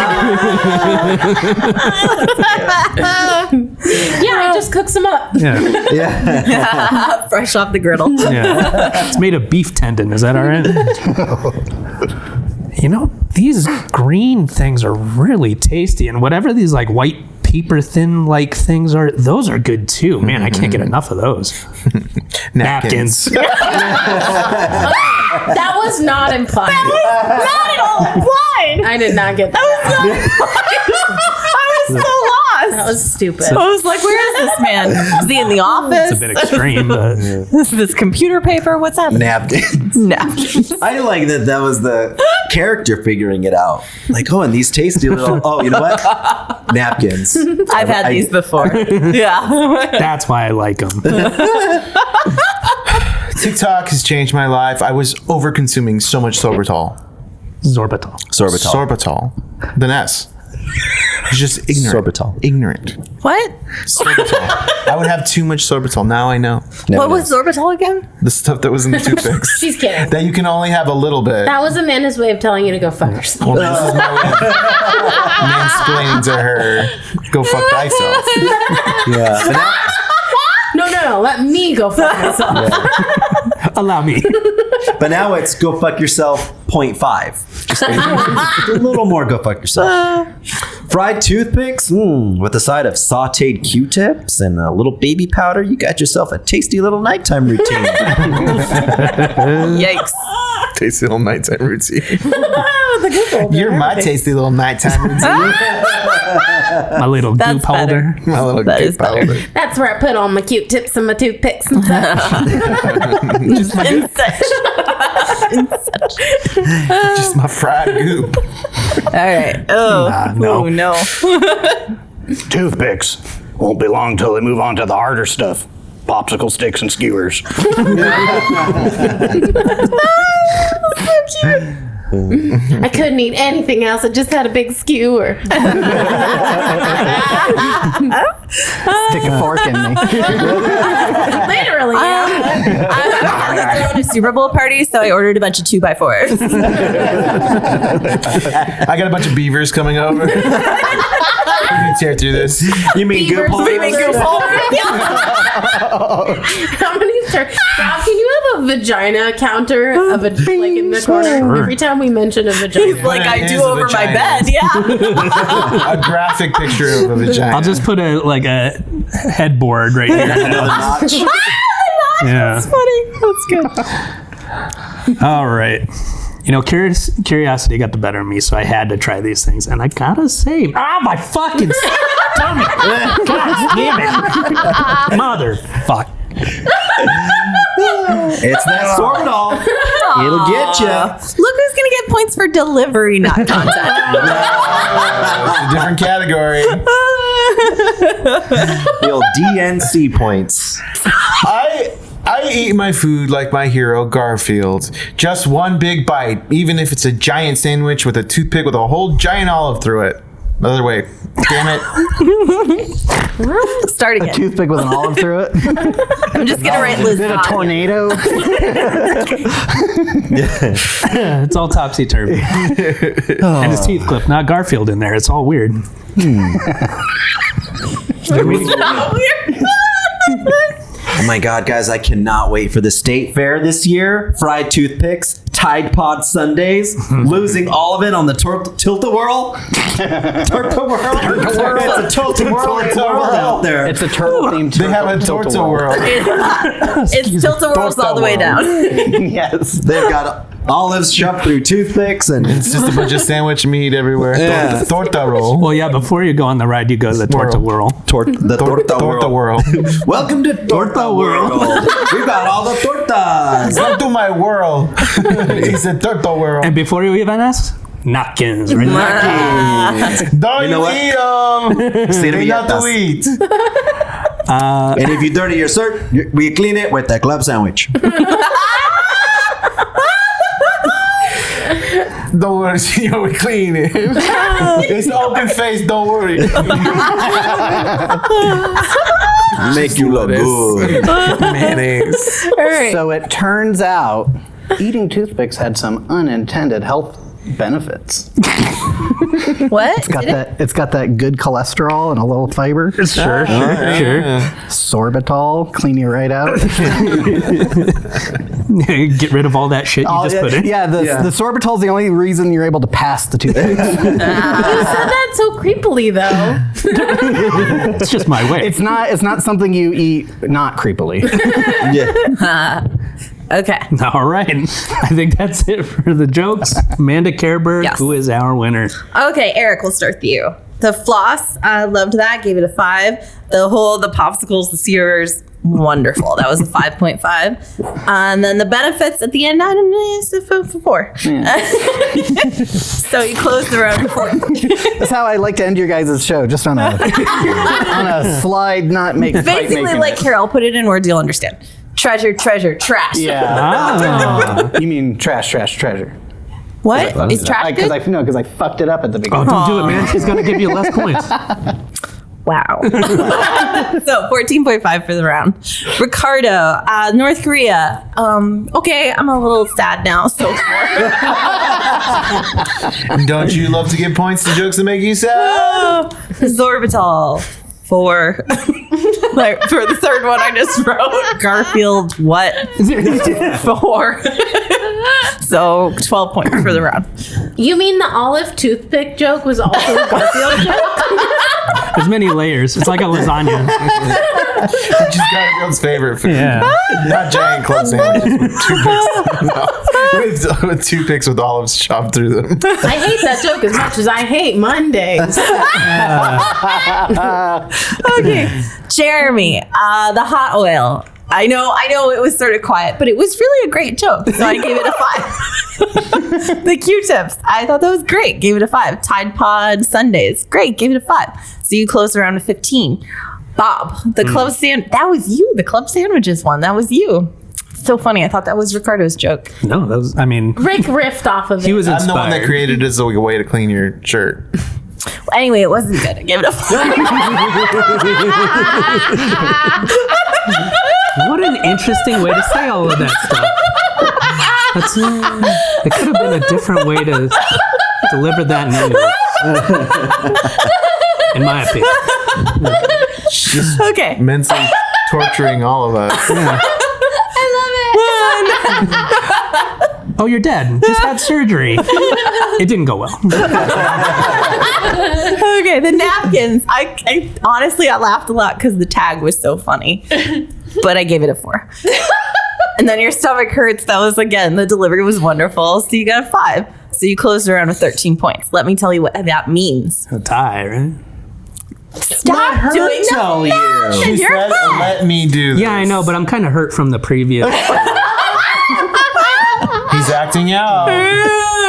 Speaker 1: I just cooked some up.
Speaker 4: Yeah.
Speaker 6: Fresh off the griddle.
Speaker 4: Yeah. It's made of beef tendon. Is that all right? You know, these green things are really tasty. And whatever these like white paper thin like things are, those are good too. Man, I can't get enough of those. Napkins.
Speaker 1: That was not implied.
Speaker 6: Not at all implied.
Speaker 1: I did not get that.
Speaker 6: I was so lost.
Speaker 1: That was stupid.
Speaker 6: I was like, where is this man? Is he in the office?
Speaker 4: It's a bit extreme, but
Speaker 6: Is this computer paper? What's happening?
Speaker 2: Napkins.
Speaker 6: Napkins.
Speaker 2: I like that was the character figuring it out. Like, oh, and these tasty little, oh, you know what? Napkins.
Speaker 6: I've had these before. Yeah.
Speaker 4: that's why I like them.
Speaker 3: TikTok has changed my life. I was over consuming so much sorbitol.
Speaker 4: Sorbitol.
Speaker 2: Sorbitol.
Speaker 3: Sorbitol. The S. It's just ignorant.
Speaker 2: Sorbitol.
Speaker 3: Ignorant.
Speaker 6: What?
Speaker 3: Sorbitol. I would have too much sorbitol. Now I know.
Speaker 6: What was sorbitol again?
Speaker 3: The stuff that was in the toothpicks.
Speaker 1: She's kidding.
Speaker 3: That you can only have a little bit.
Speaker 1: That was Amanda's way of telling you to go fuck yourself.
Speaker 3: Well, this is my way of mansplaining to her, go fuck thyself.
Speaker 2: Yeah. But now,
Speaker 1: No. Let me go fuck myself.
Speaker 4: Allow me.
Speaker 2: but now it's go fuck yourself 0.5. Just a little more go fuck yourself. Fried toothpicks with a side of sauteed Q-tips and a little baby powder. You got yourself a tasty little nighttime routine.
Speaker 6: Yikes.
Speaker 3: Tasty little nighttime routine. You're my tasty little nighttime routine.
Speaker 4: My little
Speaker 6: That's
Speaker 4: goop holder.
Speaker 3: My little
Speaker 6: That
Speaker 3: goop
Speaker 6: is better.
Speaker 3: powder.
Speaker 1: That's where I put all my Q-tips and my toothpicks and stuff.
Speaker 3: Just my fried goop.
Speaker 6: All right. Oh,
Speaker 4: no.
Speaker 6: Ooh, no.
Speaker 5: Toothpicks. Won't be long till they move on to the harder stuff. Popsicle sticks and skewers.
Speaker 1: I couldn't eat anything else. I just had a big skewer.
Speaker 5: Stick a fork in me.
Speaker 1: Literally.
Speaker 6: I was throwing a Super Bowl party, so I ordered a bunch of 2x4s.
Speaker 3: I got a bunch of beavers coming over. We can tear through this.
Speaker 2: You mean
Speaker 1: Beavers,
Speaker 2: goop
Speaker 1: beavers.
Speaker 2: holders?
Speaker 1: How many times? Rob, can you have a vagina counter of a like in the corner every time we mention a vagina?
Speaker 6: Like I
Speaker 3: It
Speaker 6: do
Speaker 3: is a
Speaker 6: over my
Speaker 3: vagina.
Speaker 6: bed, yeah.
Speaker 3: A graphic picture of a vagina.
Speaker 4: I'll just put a headboard right here.
Speaker 2: Another notch.
Speaker 4: Yeah.
Speaker 6: That's funny. That's good.
Speaker 4: All right. You know, curiosity got the better of me, so I had to try these things. And I gotta say, my fucking stomach. God damn it. Motherfuck.
Speaker 2: It's that sorbitol. It'll get you.
Speaker 6: Look who's gonna get points for delivery, not content.
Speaker 3: a different category.
Speaker 2: The old DNC points.
Speaker 3: I eat my food like my hero Garfield. Just one big bite, even if it's a giant sandwich with a toothpick with a whole giant olive through it. Other way. Damn it.
Speaker 6: Start again.
Speaker 5: Toothpick with an olive through it.
Speaker 6: I'm just gonna write
Speaker 5: Is it a
Speaker 6: lasagna.
Speaker 5: tornado?
Speaker 4: It's all topsy-turvy. And his teeth clipped, not Garfield in there. It's all weird.
Speaker 2: Oh my God, guys, I cannot wait for the state fair this year. Fried toothpicks, Tide Pod Sundays, losing all of it on the Tilt-A-Whirl. It's a Tilt-A-Whirl world out there.
Speaker 5: It's a turtle themed.
Speaker 3: They have a torta world.
Speaker 6: It's tilt-a-whirls all the way down.
Speaker 5: Yes.
Speaker 2: They've got olives shoved through toothpicks and
Speaker 3: It's just a bunch of sandwich meat everywhere.
Speaker 2: Yeah.
Speaker 3: Torta roll.
Speaker 4: Well, yeah, before you go on the ride, you go to the Torta Whirl.
Speaker 2: the Torta
Speaker 3: Torta
Speaker 2: World.
Speaker 3: world.
Speaker 2: Welcome to Torta World. We've got all the tortas.
Speaker 3: Come to my world. It's a torta world.
Speaker 4: And before you even ask, napkins. Right?
Speaker 3: Don't
Speaker 2: You know what?
Speaker 3: eat them. They got to eat.
Speaker 2: And if you dirty your shirt, we clean it with the club sandwich.
Speaker 3: Don't worry, senor, we clean it. It's open face, don't worry.
Speaker 2: Make you look good.
Speaker 3: Mayonnaise.
Speaker 6: All right.
Speaker 5: So it turns out eating toothpicks had some unintended health benefits.
Speaker 6: What?
Speaker 5: It's got that good cholesterol and a little fiber.
Speaker 4: Sure.
Speaker 5: Sorbitol, clean you right out.
Speaker 4: Get rid of all that shit you just put in.
Speaker 5: Yeah, the sorbitol is the only reason you're able to pass the toothpicks.
Speaker 1: You said that so creepily, though.
Speaker 4: It's just my way.
Speaker 5: It's not something you eat not creepily.
Speaker 2: Yeah.
Speaker 6: Okay.
Speaker 4: All right. I think that's it for the jokes. Amanda Kerberg,
Speaker 6: Yes.
Speaker 4: who is our winner?
Speaker 6: Okay, Eric, we'll start with you. The floss, I loved that. Gave it a 5. The popsicles, the sears, wonderful. That was a 5.5. And then the benefits at the end, I don't know, it's a 4. So you closed the round 4.
Speaker 5: That's how I like to end your guys' show, just on a slide, not make
Speaker 6: Basically, like, here, I'll put it in words you'll understand. Treasure, treasure, trash.
Speaker 5: Yeah.
Speaker 4: Ah.
Speaker 5: You mean trash, treasure.
Speaker 6: What? Is trash
Speaker 5: Because
Speaker 6: good?
Speaker 5: I fucked it up at the
Speaker 4: Oh,
Speaker 5: beginning.
Speaker 4: don't do it, man. She's going to give you less points.
Speaker 6: Wow. So 14.5 for the round. Ricardo, North Korea. Okay, I'm a little sad now. So 4.
Speaker 3: Don't you love to give points to jokes that make you sad?
Speaker 6: Zorbital. 4. Like, for the third one I just wrote. Garfield, what? 4. So 12 points for the round.
Speaker 1: You mean the olive toothpick joke was also a Garfield joke?
Speaker 4: There's many layers. It's like a lasagna.
Speaker 3: Just Garfield's favorite food.
Speaker 4: Yeah.
Speaker 3: Not giant club sandwiches with toothpicks. No. With toothpicks with olives chopped through them.
Speaker 1: I hate that joke as much as I hate Mondays.
Speaker 6: Okay. Jeremy, the hot oil. I know it was sort of quiet, but it was really a great joke. So I gave it a 5. The Q-tips, I thought that was great. Gave it a 5. Tide Pod Sundays, great. Gave it a 5. So you closed around to 15. Bob, the club sandwich. That was you. The club sandwiches one. That was you. So funny. I thought that was Ricardo's joke.
Speaker 4: No, that was, I mean,
Speaker 1: Rick riffed off of it.
Speaker 4: he was
Speaker 3: I'm the one that
Speaker 4: inspired.
Speaker 3: created it as a way to clean your shirt.
Speaker 6: Anyway, it wasn't good. I gave it a 5.
Speaker 4: What an interesting way to say all of that stuff. It could have been a different way to deliver that news. In my opinion.
Speaker 6: Okay.
Speaker 3: Mentally torturing all of us.
Speaker 4: Yeah. Oh, you're dead. Just had surgery. It didn't go well.
Speaker 6: Okay, the napkins. I honestly, I laughed a lot because the tag was so funny. But I gave it a 4. And then your stomach hurts. That was, again, the delivery was wonderful. So you got a 5. So you closed around with 13 points. Let me tell you what that means.
Speaker 4: A tie, right?
Speaker 6: Stop doing
Speaker 2: tell
Speaker 6: that.
Speaker 2: you.
Speaker 3: She said, let me do this.
Speaker 4: Yeah, I know, but I'm kind of hurt from the previous.
Speaker 3: He's acting out.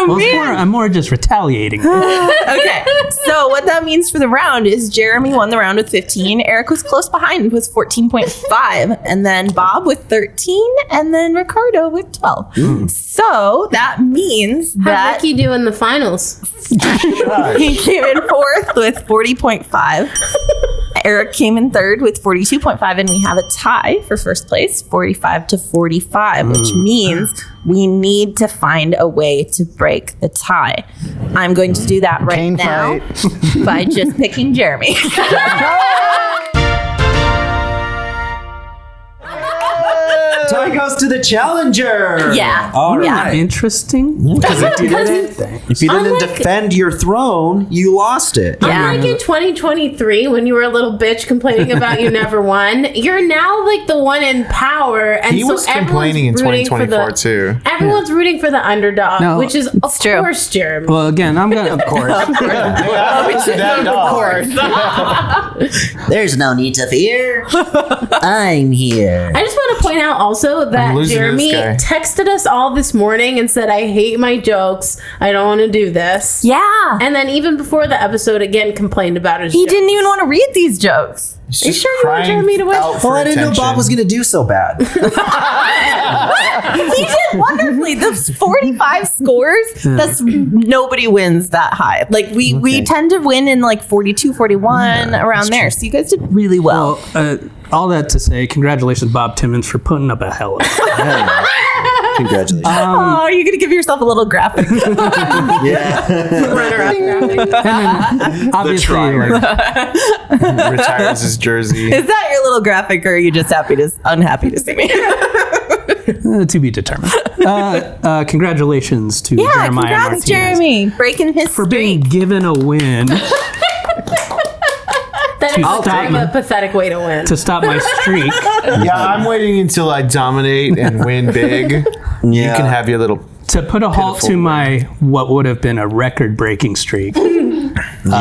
Speaker 4: Well, I'm more just retaliating.
Speaker 6: Okay, so what that means for the round is Jeremy won the round with 15. Eric was close behind with 14.5. And then Bob with 13. And then Ricardo with 12. So that means
Speaker 1: How'd
Speaker 6: that
Speaker 1: Ricky do in the finals?
Speaker 6: he came in 4th with 40.5. Eric came in 3rd with 42.5, and we have a tie for first place, 45 to 45, which means we need to find a way to break the tie. I'm going to do that right
Speaker 5: Cane
Speaker 6: now
Speaker 5: fight.
Speaker 6: by just picking Jeremy.
Speaker 2: Tie goes to the challenger.
Speaker 6: Yeah.
Speaker 2: All
Speaker 6: Yeah.
Speaker 2: right.
Speaker 4: Interesting.
Speaker 2: Because if you didn't
Speaker 1: Unlike-
Speaker 2: defend your throne, you lost it.
Speaker 6: Yeah.
Speaker 1: Unlike in 2023, when you were a little bitch complaining about you never won, you're now like the one in power. And
Speaker 3: He
Speaker 1: so
Speaker 3: was complaining in
Speaker 1: everyone's rooting for
Speaker 3: 2024 too.
Speaker 1: Everyone's rooting for the underdog,
Speaker 4: No,
Speaker 1: which is, of
Speaker 6: true.
Speaker 1: course, Jeremy.
Speaker 4: Well, again, I'm going to, of course.
Speaker 8: There's no need to fear. I'm here.
Speaker 1: I just want to point out also that
Speaker 3: I'm losing
Speaker 1: Jeremy
Speaker 3: this guy.
Speaker 1: texted us all this morning and said, I hate my jokes. I don't want to do this.
Speaker 6: Yeah.
Speaker 1: And then even before the episode, again, complained about his
Speaker 6: He
Speaker 1: jokes.
Speaker 6: didn't even want to read these jokes.
Speaker 1: Are you sure you want Jeremy to win?
Speaker 2: Well, I didn't know Bob was going to do so bad.
Speaker 6: He did wonderfully. Those 45 scores, that's nobody wins that high. Like we tend to win in like 42, 41 around there. So you guys did really well.
Speaker 4: Well, all that to say, congratulations, Bob Timmons, for putting up a hell of a
Speaker 2: Congratulations.
Speaker 6: Oh, you're gonna give yourself a little graphic.
Speaker 2: yeah.
Speaker 1: Runner-up graphic.
Speaker 4: And then, obviously,
Speaker 3: retires his jersey.
Speaker 6: Is that your little graphic, or are you just unhappy to see me?
Speaker 4: to be determined. Congratulations to
Speaker 6: Yeah,
Speaker 4: Jeremiah
Speaker 6: congrats,
Speaker 4: Martinez
Speaker 6: Jeremy, breaking his
Speaker 4: for being given a win
Speaker 1: That is
Speaker 4: stop
Speaker 1: kind of a
Speaker 4: me.
Speaker 1: pathetic way to win.
Speaker 4: to stop my streak.
Speaker 3: Yeah, I'm waiting until I dominate and win big. You can have your little.
Speaker 4: To put a halt to
Speaker 3: Pitiful
Speaker 4: my what would have been a record-breaking streak.
Speaker 2: You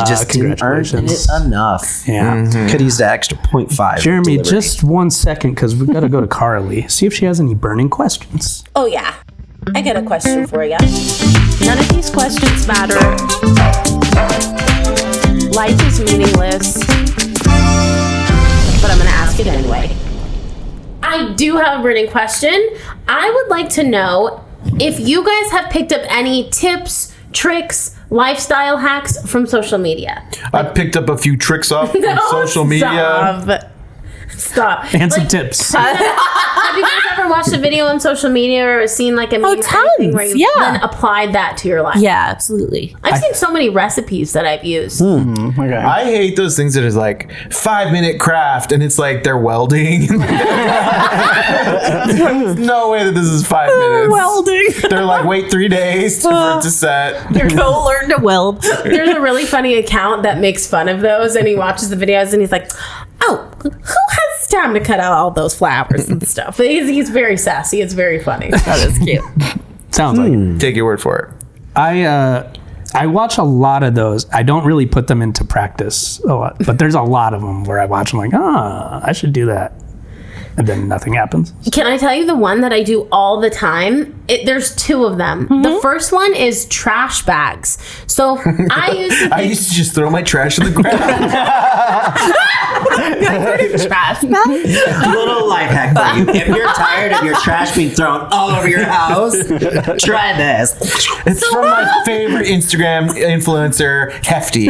Speaker 2: just didn't earn it
Speaker 4: congratulations.
Speaker 2: enough.
Speaker 4: Yeah.
Speaker 2: Could have used the extra 0.5.
Speaker 4: Jeremy,
Speaker 2: delivery.
Speaker 4: just 1 second, because we've got to go to Carly. See if she has any burning questions.
Speaker 1: Oh, yeah. I got a question for you. None of these questions matter. Life is meaningless. But I'm going to ask it anyway. I do have a burning question. I would like to know if you guys have picked up any tips, tricks, lifestyle hacks from social media.
Speaker 3: I picked up a few tricks off from social media.
Speaker 1: Stop.
Speaker 4: And some tips.
Speaker 1: Have you guys ever watched a video on social media or seen like a meme or anything where you then applied that to your life?
Speaker 6: Yeah, absolutely.
Speaker 1: I've seen so many recipes that I've used.
Speaker 5: Okay.
Speaker 3: I hate those things that is like 5-minute craft and it's like they're welding. There's no way that this is 5 minutes.
Speaker 6: Welding.
Speaker 3: They're like, wait 3 days for it to set.
Speaker 6: Go learn to weld.
Speaker 1: There's a really funny account that makes fun of those, and he watches the videos and he's like, oh, who has time to cut out all those flowers and stuff? He's very sassy. It's very funny.
Speaker 6: That is cute.
Speaker 4: Sounds like
Speaker 3: Take your word for it.
Speaker 4: I watch a lot of those. I don't really put them into practice a lot, but there's a lot of them where I watch them like, I should do that. And then nothing happens.
Speaker 1: Can I tell you the one that I do all the time? there's two of them. The first one is trash bags. So I
Speaker 3: used to just throw my trash on the ground.
Speaker 6: Trash bag.
Speaker 2: Little life hack for you. If you're tired of your trash being thrown all over your house, try this.
Speaker 3: It's from my favorite Instagram influencer, Hefty.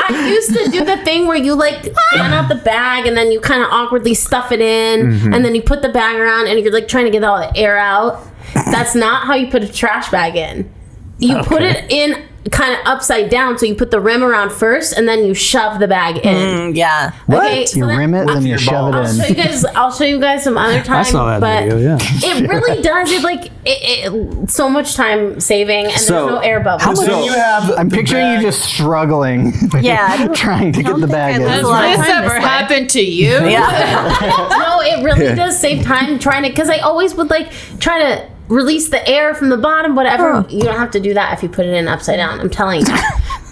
Speaker 1: I used to do the thing where you like fan out the bag and then you kind of awkwardly stuff it in and then you put the bag around and you're like trying to get all the air out. That's not how you put a trash bag in. You put it in kind of upside down, so you put the rim around first and then you shove the bag in.
Speaker 6: Yeah.
Speaker 1: Okay, so
Speaker 5: You
Speaker 1: then-
Speaker 5: rim it, then you shove it in.
Speaker 1: I'll show you guys some other time.
Speaker 4: I saw that
Speaker 1: but
Speaker 4: video, yeah.
Speaker 1: it really does. It like it so much time saving, and
Speaker 2: So,
Speaker 1: there's no air bubbles.
Speaker 3: So you have
Speaker 5: I'm
Speaker 3: the
Speaker 5: picturing
Speaker 3: bag-
Speaker 5: you just struggling.
Speaker 6: Yeah, I don't-
Speaker 5: trying to get the bag in.
Speaker 6: I
Speaker 7: Has
Speaker 6: live a lot of
Speaker 7: this
Speaker 6: time
Speaker 7: ever
Speaker 6: this way.
Speaker 7: happened to you?
Speaker 6: Yeah.
Speaker 1: No, it really does save time trying to, because I always would like try to release the air from the bottom, whatever.
Speaker 6: Oh.
Speaker 1: You don't have to do that if you put it in upside down. I'm telling you.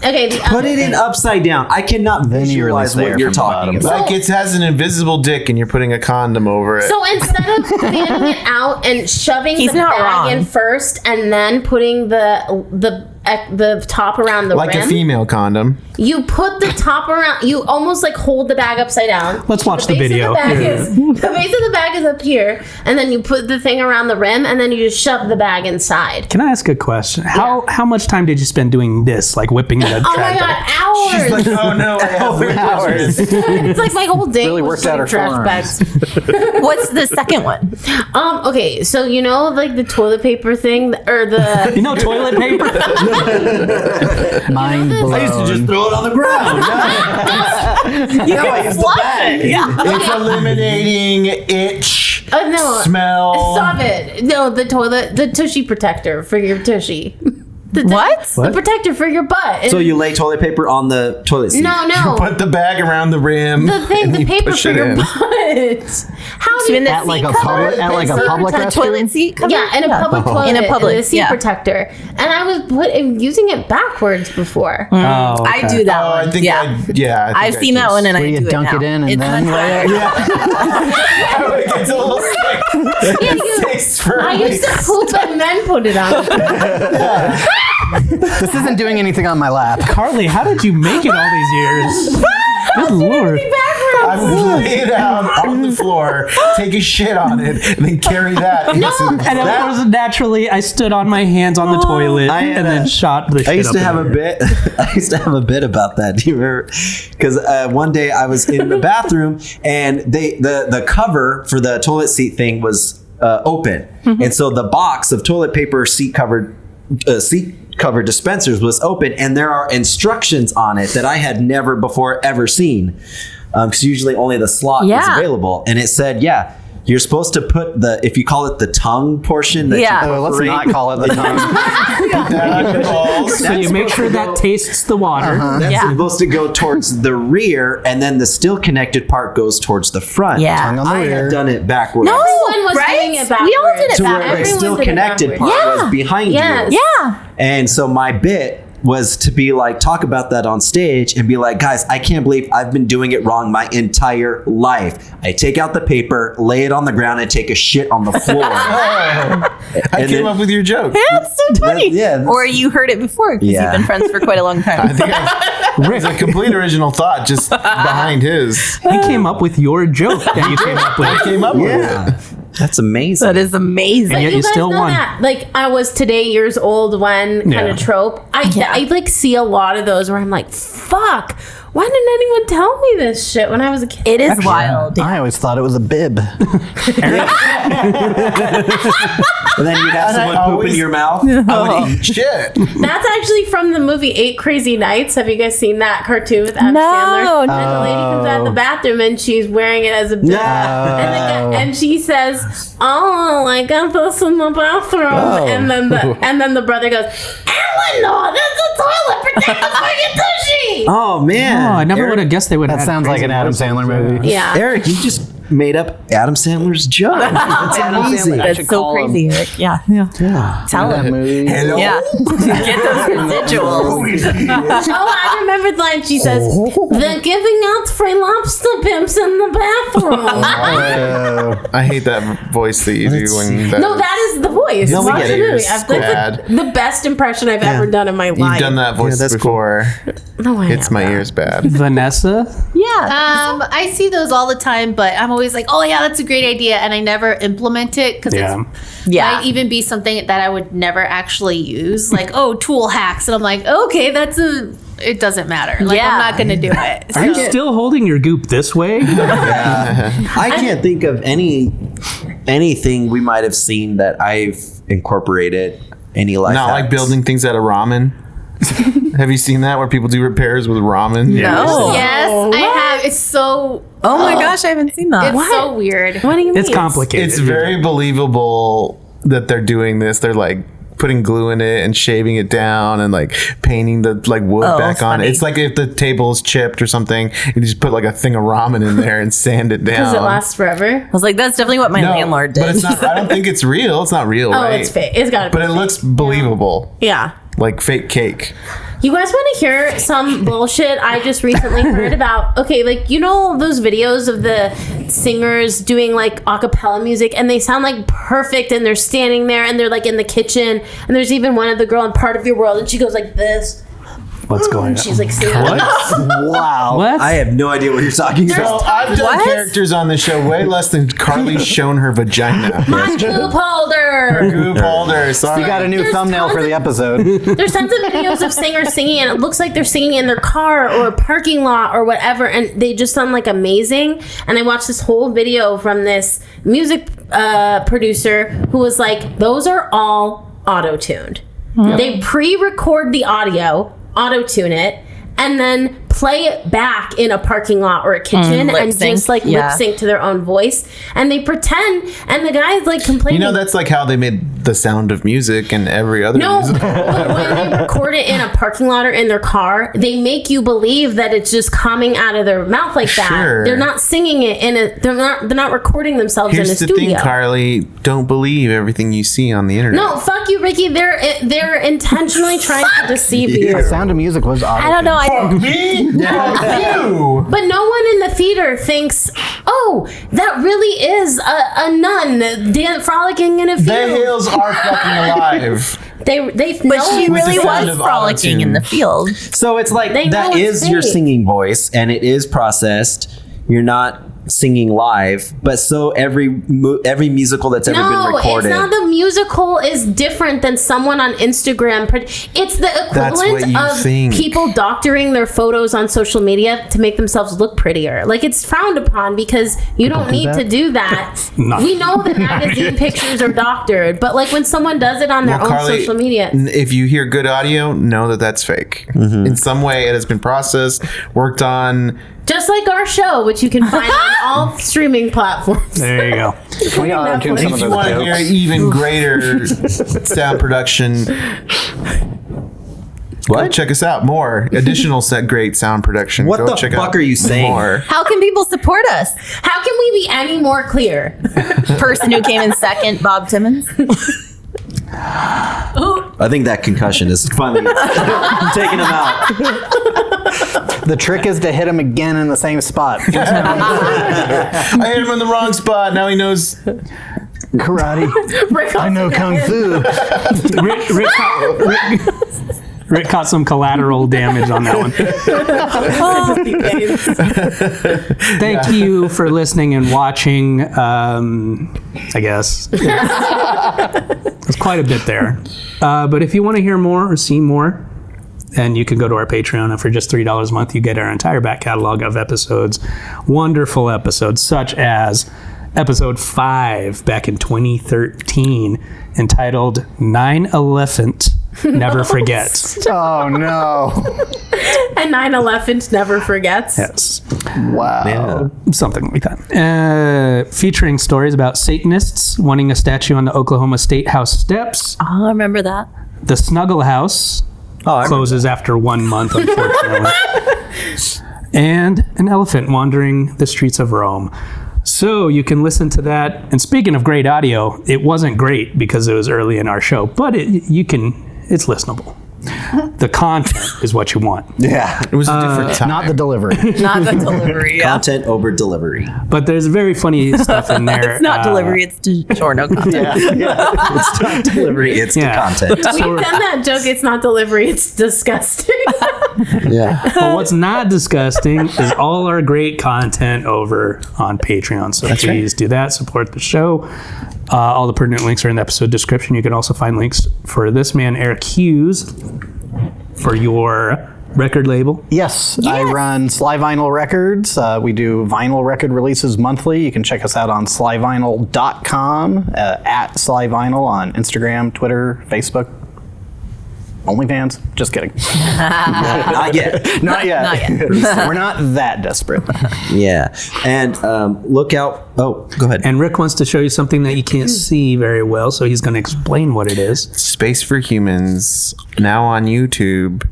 Speaker 1: Okay, the
Speaker 2: Put it in upside down. I cannot
Speaker 5: Then you
Speaker 2: visualize
Speaker 5: release the
Speaker 2: what
Speaker 5: air
Speaker 2: you're
Speaker 5: from the
Speaker 2: talking
Speaker 5: bottom.
Speaker 2: about.
Speaker 3: Like it has an invisible dick and you're putting a condom over it.
Speaker 1: So instead of fanning it out and shoving
Speaker 6: He's
Speaker 1: the
Speaker 6: not
Speaker 1: bag
Speaker 6: wrong.
Speaker 1: in first and then putting the top around the
Speaker 3: like
Speaker 1: rim,
Speaker 3: a female condom.
Speaker 1: you put the top around. You almost like hold the bag upside down.
Speaker 4: Let's watch the
Speaker 1: base of
Speaker 4: video.
Speaker 1: The, bag
Speaker 4: Yeah.
Speaker 1: the base of the bag is up here, and then you put the thing around the rim, and then you just shove the bag inside.
Speaker 4: Can I ask a question? How much time did you spend doing this, like whipping the
Speaker 1: Oh my
Speaker 4: trash
Speaker 1: god,
Speaker 4: bag?
Speaker 1: hours!
Speaker 3: She's like, oh no, I have hours.
Speaker 1: It's like my whole day
Speaker 5: Really
Speaker 1: was
Speaker 5: worked out
Speaker 1: doing
Speaker 5: her
Speaker 1: trash
Speaker 5: forearms.
Speaker 1: bags.
Speaker 6: What's the second one?
Speaker 1: Okay, so you know, like the toilet paper thing, or the
Speaker 4: You know, toilet paper.
Speaker 5: Mind blown.
Speaker 2: I used to just throw it on the ground.
Speaker 6: You can flush it. Yeah.
Speaker 3: It's eliminating itch,
Speaker 1: no,
Speaker 3: smell.
Speaker 1: stop it. No, the tushy protector for your tushy.
Speaker 6: What?
Speaker 1: The protector for your butt.
Speaker 2: So you lay toilet paper on the toilet seat.
Speaker 1: No.
Speaker 3: Put the bag around the rim.
Speaker 1: The thing,
Speaker 3: and
Speaker 1: the
Speaker 3: you
Speaker 1: paper
Speaker 3: push
Speaker 1: for
Speaker 3: it
Speaker 1: your
Speaker 3: in.
Speaker 1: butt. How do
Speaker 6: In
Speaker 1: you
Speaker 6: the
Speaker 5: At like
Speaker 6: seat
Speaker 5: a
Speaker 6: cover?
Speaker 5: public, at like a
Speaker 1: seat
Speaker 5: public
Speaker 1: protector.
Speaker 5: restroom.
Speaker 6: Toilet seat cover?
Speaker 1: Yeah, in a public toilet.
Speaker 6: In a public,
Speaker 1: the seat
Speaker 6: yeah.
Speaker 1: protector. And I was using it backwards before.
Speaker 4: Oh,
Speaker 6: I
Speaker 4: okay.
Speaker 6: do that
Speaker 3: Oh,
Speaker 6: one.
Speaker 3: I think
Speaker 6: I've seen that one and
Speaker 5: Where
Speaker 6: I
Speaker 5: you
Speaker 6: do
Speaker 5: dunk
Speaker 6: it
Speaker 5: it
Speaker 6: now.
Speaker 5: in and
Speaker 6: It's
Speaker 5: then
Speaker 6: much
Speaker 5: lay
Speaker 6: better.
Speaker 5: it.
Speaker 3: It's a little sick.
Speaker 1: Yeah, I used to poop and then put it on.
Speaker 5: This isn't doing anything on my lap.
Speaker 4: Carly, how did you make it all these years? Good lord.
Speaker 3: I would lay it out on the floor, take a shit on it, and then carry that.
Speaker 4: And of course, naturally, I stood on my hands on the toilet
Speaker 2: I had
Speaker 4: and then
Speaker 2: a-
Speaker 4: shot the shit
Speaker 2: I used
Speaker 4: up
Speaker 2: to
Speaker 4: in
Speaker 2: have
Speaker 4: the
Speaker 2: a
Speaker 4: air.
Speaker 2: bit. I used to have a bit about that. Do you remember? Because one day I was in the bathroom and the cover for the toilet seat thing was open, and so the box of toilet paper seat cover dispensers was open, and there are instructions on it that I had never before ever seen. Because usually only the slot is
Speaker 6: Yeah.
Speaker 2: available, and it said, "Yeah, you're supposed to put if you call it the tongue portion." That
Speaker 6: Yeah.
Speaker 2: you
Speaker 5: Oh, let's not call it the tongue.
Speaker 4: So you make sure that tastes the water.
Speaker 2: That's
Speaker 6: Yeah.
Speaker 2: supposed to go towards the rear, and then the still connected part goes towards the front.
Speaker 6: Yeah.
Speaker 5: Tongue on the
Speaker 2: I
Speaker 5: rear.
Speaker 2: had done it backwards.
Speaker 6: No,
Speaker 1: Everyone was
Speaker 6: right?
Speaker 1: doing it backwards.
Speaker 6: We all did it
Speaker 2: to where
Speaker 6: backwards.
Speaker 2: the still
Speaker 1: did it
Speaker 2: connected part
Speaker 1: backwards.
Speaker 6: Yeah.
Speaker 2: was behind
Speaker 1: Yes.
Speaker 2: you.
Speaker 6: Yeah.
Speaker 2: And so my bit was to be like, talk about that on stage and be like, guys, I can't believe I've been doing it wrong my entire life. I take out the paper, lay it on the ground, and take a shit on the floor.
Speaker 3: I
Speaker 2: And
Speaker 3: came
Speaker 2: then-
Speaker 3: up with your joke.
Speaker 6: That's so funny.
Speaker 2: yeah.
Speaker 6: Or you heard it before because
Speaker 2: Yeah.
Speaker 6: you've been friends for quite a long
Speaker 3: I
Speaker 6: time.
Speaker 3: think it's a complete original thought just behind his.
Speaker 4: He came up with your joke that you came up
Speaker 3: I
Speaker 4: with.
Speaker 3: came up with it.
Speaker 2: Yeah. That's amazing.
Speaker 6: That is amazing.
Speaker 4: And yet
Speaker 1: You
Speaker 4: you
Speaker 1: guys
Speaker 4: still
Speaker 1: know
Speaker 4: won.
Speaker 1: that, like, I was today years old when kind
Speaker 4: Yeah.
Speaker 1: of trope. I like see a lot of those where I'm like, fuck, why didn't anyone tell me this shit when I was a kid?
Speaker 6: It is wild.
Speaker 5: I always thought it was a bib.
Speaker 2: And then you'd have
Speaker 3: And I
Speaker 2: someone poop
Speaker 3: always-
Speaker 2: in your mouth.
Speaker 3: I would eat shit.
Speaker 1: That's actually from the movie 8 Crazy Nights. Have you guys seen that cartoon with Adam
Speaker 6: No,
Speaker 1: Sandler?
Speaker 6: no.
Speaker 1: And the lady comes out of the bathroom and she's wearing it as a bib. And she says, "Oh, I got this in the bathroom." And then the brother goes, "Eleanor, there's a toilet protector for your tushy."
Speaker 2: Oh, man.
Speaker 4: Oh, I never
Speaker 2: Eric-
Speaker 4: would have guessed they would
Speaker 5: That
Speaker 4: have.
Speaker 5: sounds like an Adam Sandler movie.
Speaker 1: Yeah.
Speaker 2: Eric, you just made up Adam Sandler's joke. That's amazing.
Speaker 5: I
Speaker 6: That's
Speaker 5: should
Speaker 6: so
Speaker 5: call
Speaker 6: crazy. Like, yeah.
Speaker 5: that
Speaker 6: Talent.
Speaker 5: movie.
Speaker 3: Hello.
Speaker 6: Yeah. Get those residuals.
Speaker 1: Oh, I remember the line. She says, "They're giving out free lobster pimps in the bathroom."
Speaker 3: I hate that voice that you do when that.
Speaker 1: No, that is the voice.
Speaker 2: No, we
Speaker 1: Watch
Speaker 2: get
Speaker 1: the
Speaker 2: it.
Speaker 1: movie.
Speaker 3: It's
Speaker 1: That's the best impression I've ever done in my
Speaker 3: You've
Speaker 1: life.
Speaker 3: done that voice
Speaker 2: that's
Speaker 3: before.
Speaker 1: No, I
Speaker 3: It's my
Speaker 1: haven't.
Speaker 3: ears bad.
Speaker 4: Vanessa?
Speaker 6: Yeah.
Speaker 7: I see those all the time, but I'm always like, oh yeah, that's a great idea, and I never implement it because
Speaker 4: Yeah.
Speaker 7: it's
Speaker 6: Yeah.
Speaker 7: might even be something that I would never actually use, like tool hacks, and I'm like, okay, it doesn't matter. Like,
Speaker 6: Yeah.
Speaker 7: I'm not gonna do it.
Speaker 4: Are you
Speaker 7: So-
Speaker 4: still holding your goop this way?
Speaker 2: I can't think of anything we might have seen that I've incorporated any life.
Speaker 3: Not like
Speaker 2: hacks.
Speaker 3: building things out of ramen. Have you seen that where people do repairs with ramen?
Speaker 6: No.
Speaker 7: Yes, I have. It's so.
Speaker 6: Oh my gosh, I haven't seen that.
Speaker 7: It's so weird.
Speaker 1: What do you mean?
Speaker 4: It's complicated.
Speaker 3: It's very believable that they're doing this. They're like putting glue in it and shaving it down and like painting the like wood
Speaker 6: Oh,
Speaker 3: back on it.
Speaker 6: funny.
Speaker 3: It's like if the table is chipped or something, you just put like a thing of ramen in there and sand it down.
Speaker 1: Does it last forever?
Speaker 6: I was like, that's definitely what my landlord did.
Speaker 3: But it's not. I don't think it's real. It's not real,
Speaker 1: Oh,
Speaker 3: right?
Speaker 1: it's fake. It's gotta be.
Speaker 3: But it looks believable,
Speaker 1: Yeah.
Speaker 3: like fake cake.
Speaker 1: You guys want to hear some bullshit I just recently heard about? Okay, like, you know those videos of the singers doing like a cappella music and they sound like perfect and they're standing there and they're like in the kitchen and there's even one of the girl in Part of Your World and she goes like this.
Speaker 4: What's going on?
Speaker 1: And she's like singing.
Speaker 5: Wow.
Speaker 4: What?
Speaker 2: I have no idea what you're talking
Speaker 3: So
Speaker 2: about.
Speaker 3: I've done
Speaker 6: What?
Speaker 3: characters on the show way less than Carly's shown her vagina.
Speaker 1: My goop holder.
Speaker 3: Goop holder. Sorry.
Speaker 5: You got a new
Speaker 1: There's
Speaker 5: thumbnail
Speaker 1: tons
Speaker 5: for
Speaker 1: of-
Speaker 5: the episode.
Speaker 1: There's tons of videos of singers singing and it looks like they're singing in their car or a parking lot or whatever and they just sound like amazing. And I watched this whole video from this music producer who was like, those are all auto-tuned. They pre-record the audio, auto-tune it, and then play it back in a parking lot or a kitchen
Speaker 6: lip
Speaker 1: and
Speaker 6: sync,
Speaker 1: just like
Speaker 6: yeah.
Speaker 1: lip sync to their own voice. And they pretend, and the guy's like complaining.
Speaker 3: You know, that's like how they made The Sound of Music and every other
Speaker 1: No,
Speaker 3: music.
Speaker 1: but when they record it in a parking lot or in their car, they make you believe that it's just coming out of their mouth like that.
Speaker 3: Sure.
Speaker 1: They're not singing it in a. They're not recording themselves
Speaker 3: Here's
Speaker 1: in a
Speaker 3: the
Speaker 1: studio.
Speaker 3: thing, Carly. Don't believe everything you see on the internet.
Speaker 1: No, fuck you, Ricky. They're intentionally trying to deceive you.
Speaker 5: The Sound of Music was auto.
Speaker 6: I don't know. I don't.
Speaker 3: Me? You.
Speaker 1: But no one in the theater thinks, oh, that really is a nun frolicking in a
Speaker 3: The
Speaker 1: field.
Speaker 3: hills are fucking alive.
Speaker 1: They
Speaker 6: But
Speaker 1: know
Speaker 6: she
Speaker 3: With the
Speaker 6: really
Speaker 3: sound
Speaker 6: was
Speaker 3: of
Speaker 6: frolicking in the field.
Speaker 2: So it's like
Speaker 1: They
Speaker 2: that
Speaker 1: know it's
Speaker 2: is your
Speaker 1: fake.
Speaker 2: singing voice and it is processed. You're not singing live, but so every musical that's ever been
Speaker 1: No,
Speaker 2: recorded.
Speaker 1: it's not. The musical is different than someone on Instagram. It's the
Speaker 3: That's what
Speaker 1: equivalent
Speaker 3: you
Speaker 1: of
Speaker 3: think.
Speaker 1: people doctoring their photos on social media to make themselves look prettier. Like, it's frowned upon because you don't need to do that. We know that magazine pictures are doctored, but like when someone does it on their
Speaker 3: Well,
Speaker 1: own
Speaker 3: Carly,
Speaker 1: social media.
Speaker 3: If you hear good audio, know that that's fake. In some way, it has been processed, worked on.
Speaker 1: Just like our show, which you can find on all streaming platforms.
Speaker 4: There you go.
Speaker 5: Can we auto-tune some
Speaker 3: If
Speaker 5: of
Speaker 3: you
Speaker 5: those
Speaker 3: want to hear
Speaker 5: jokes?
Speaker 3: even greater sound production, go check us out. More additional great sound production.
Speaker 2: What
Speaker 3: Go
Speaker 2: the
Speaker 3: check
Speaker 2: fuck
Speaker 3: out
Speaker 2: are you saying?
Speaker 3: More.
Speaker 6: How can people support us?
Speaker 1: How can we be any more clear?
Speaker 6: Person who came in second, Bob Timmons.
Speaker 2: I think that concussion is finally taking him out.
Speaker 5: The trick is to hit him again in the same spot.
Speaker 3: I hit him in the wrong spot. Now he knows.
Speaker 5: Karate.
Speaker 1: Rick
Speaker 5: I know kung fu.
Speaker 4: Rick caught some collateral damage on that one. Thank you for listening and watching. I guess there's quite a bit there. But if you want to hear more or see more, then you can go to our Patreon, and for just $3 a month, you get our entire back catalog of episodes. Wonderful episodes, such as episode 5 back in 2013, entitled 9/11 Never Forgets.
Speaker 5: Oh no.
Speaker 1: And 9/11 never forgets.
Speaker 4: Yes.
Speaker 5: Wow.
Speaker 4: Something like that. Featuring stories about Satanists wanting a statue on the Oklahoma State House steps.
Speaker 6: Oh, I remember that.
Speaker 4: The Snuggle House closes after 1 month, unfortunately. And an elephant wandering the streets of Rome. So So you can listen to that. And speaking of great audio, it wasn't great because it was early in our show, but it's listenable. The content is what you want.
Speaker 2: Yeah.
Speaker 3: It was a different time.
Speaker 5: Not the delivery.
Speaker 6: Not the delivery. Yeah.
Speaker 2: Content over delivery.
Speaker 4: But there's very funny stuff in there.
Speaker 6: It's not delivery, it's DiGiorno content.
Speaker 2: It's not delivery, it's the content.
Speaker 1: We've done that joke. It's not delivery. It's disgusting.
Speaker 2: Yeah.
Speaker 4: But what's not disgusting is all our great content over on Patreon. So please do that. Support the show. All the pertinent links are in the episode description. You can also find links for this man, Eric Hughes, for your record label.
Speaker 5: Yes, I run Sly Vinyl Records. We do vinyl record releases monthly. You can check us out on slyvinyl.com, at Sly Vinyl on Instagram, Twitter, Facebook. OnlyFans? Just kidding.
Speaker 2: Not yet.
Speaker 5: Not yet.
Speaker 6: Not yet.
Speaker 5: We're not that desperate.
Speaker 2: Yeah. And look out. Oh, go ahead.
Speaker 4: And Rick wants to show you something that you can't see very well, so he's going to explain what it is.
Speaker 3: Space for Humans, now on YouTube,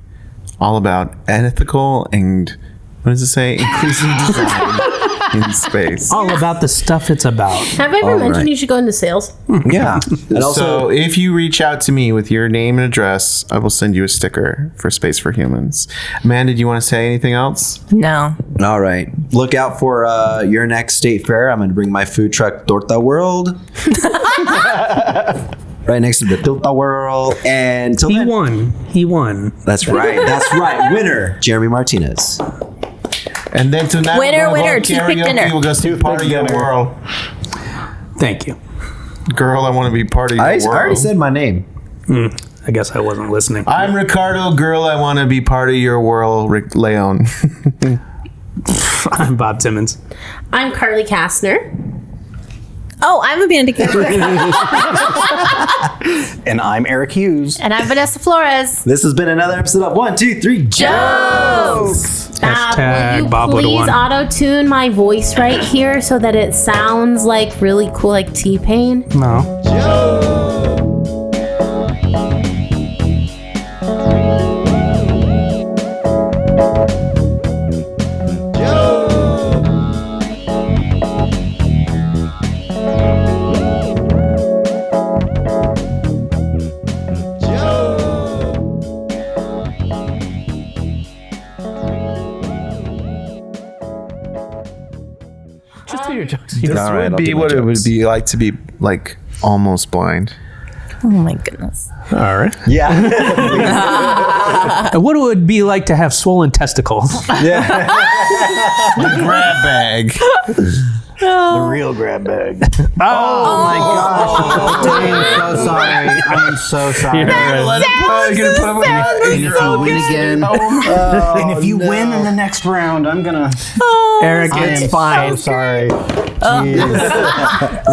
Speaker 3: all about ethical and, what does it say? Inclusive design in space.
Speaker 4: All about the stuff it's about.
Speaker 1: Have I ever mentioned you should go into sales?
Speaker 2: Yeah. And also,
Speaker 3: So if you reach out to me with your name and address, I will send you a sticker for Space for Humans. Amanda, do you want to say anything else?
Speaker 6: No.
Speaker 2: all right. Look out for your next state fair. I'm going to bring my food truck, Torta World. Right next to the Torta World. And till then,
Speaker 4: He won.
Speaker 2: That's right. That's right. Winner, Jeremy Martinez.
Speaker 3: And then tonight,
Speaker 6: Winner,
Speaker 3: we're
Speaker 6: winner,
Speaker 3: going to
Speaker 6: toothpick
Speaker 3: karaoke.
Speaker 6: dinner.
Speaker 3: We'll go see part of your world.
Speaker 4: Thank you.
Speaker 3: Girl, I want to be part of your
Speaker 2: I
Speaker 3: world.
Speaker 2: already said my name.
Speaker 4: I guess I wasn't listening.
Speaker 3: I'm Ricardo. Girl, I want to be part of your world. Rick Leon.
Speaker 4: I'm Bob Timmons.
Speaker 1: I'm Carly Kastner.
Speaker 6: Oh, I'm Amanda Cameron.
Speaker 5: And I'm Eric Hughes.
Speaker 7: And I'm Vanessa Flores.
Speaker 2: This has been another episode of 1, 2, 3 Jokes.
Speaker 4: Hashtag
Speaker 1: Will you
Speaker 4: Bob would've
Speaker 1: please
Speaker 4: won.
Speaker 1: auto-tune my voice right here so that it sounds like really cool, like T-Pain?
Speaker 4: No. Just do your jokes.
Speaker 3: This
Speaker 2: All right,
Speaker 3: would
Speaker 2: I'll
Speaker 3: be
Speaker 2: do my
Speaker 3: what it would
Speaker 2: jokes.
Speaker 3: be like to be like almost blind.
Speaker 6: Oh my goodness.
Speaker 4: All right.
Speaker 5: Yeah.
Speaker 4: And what it would be like to have swollen testicles.
Speaker 3: Grab bag.
Speaker 5: The real grab bag. Oh my gosh. I'm so sorry. I'm so sorry. And if you win again, and if you win in the next round, I'm gonna.
Speaker 4: Eric,
Speaker 5: I
Speaker 4: it's
Speaker 5: am
Speaker 4: fine.
Speaker 5: so sorry. Jeez.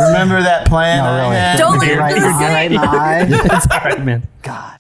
Speaker 3: Remember that plan?
Speaker 5: No,
Speaker 3: I
Speaker 5: really.
Speaker 3: had?
Speaker 6: Don't
Speaker 5: Right,
Speaker 6: leave
Speaker 5: right in the eye.
Speaker 4: It's all right, man.
Speaker 5: God.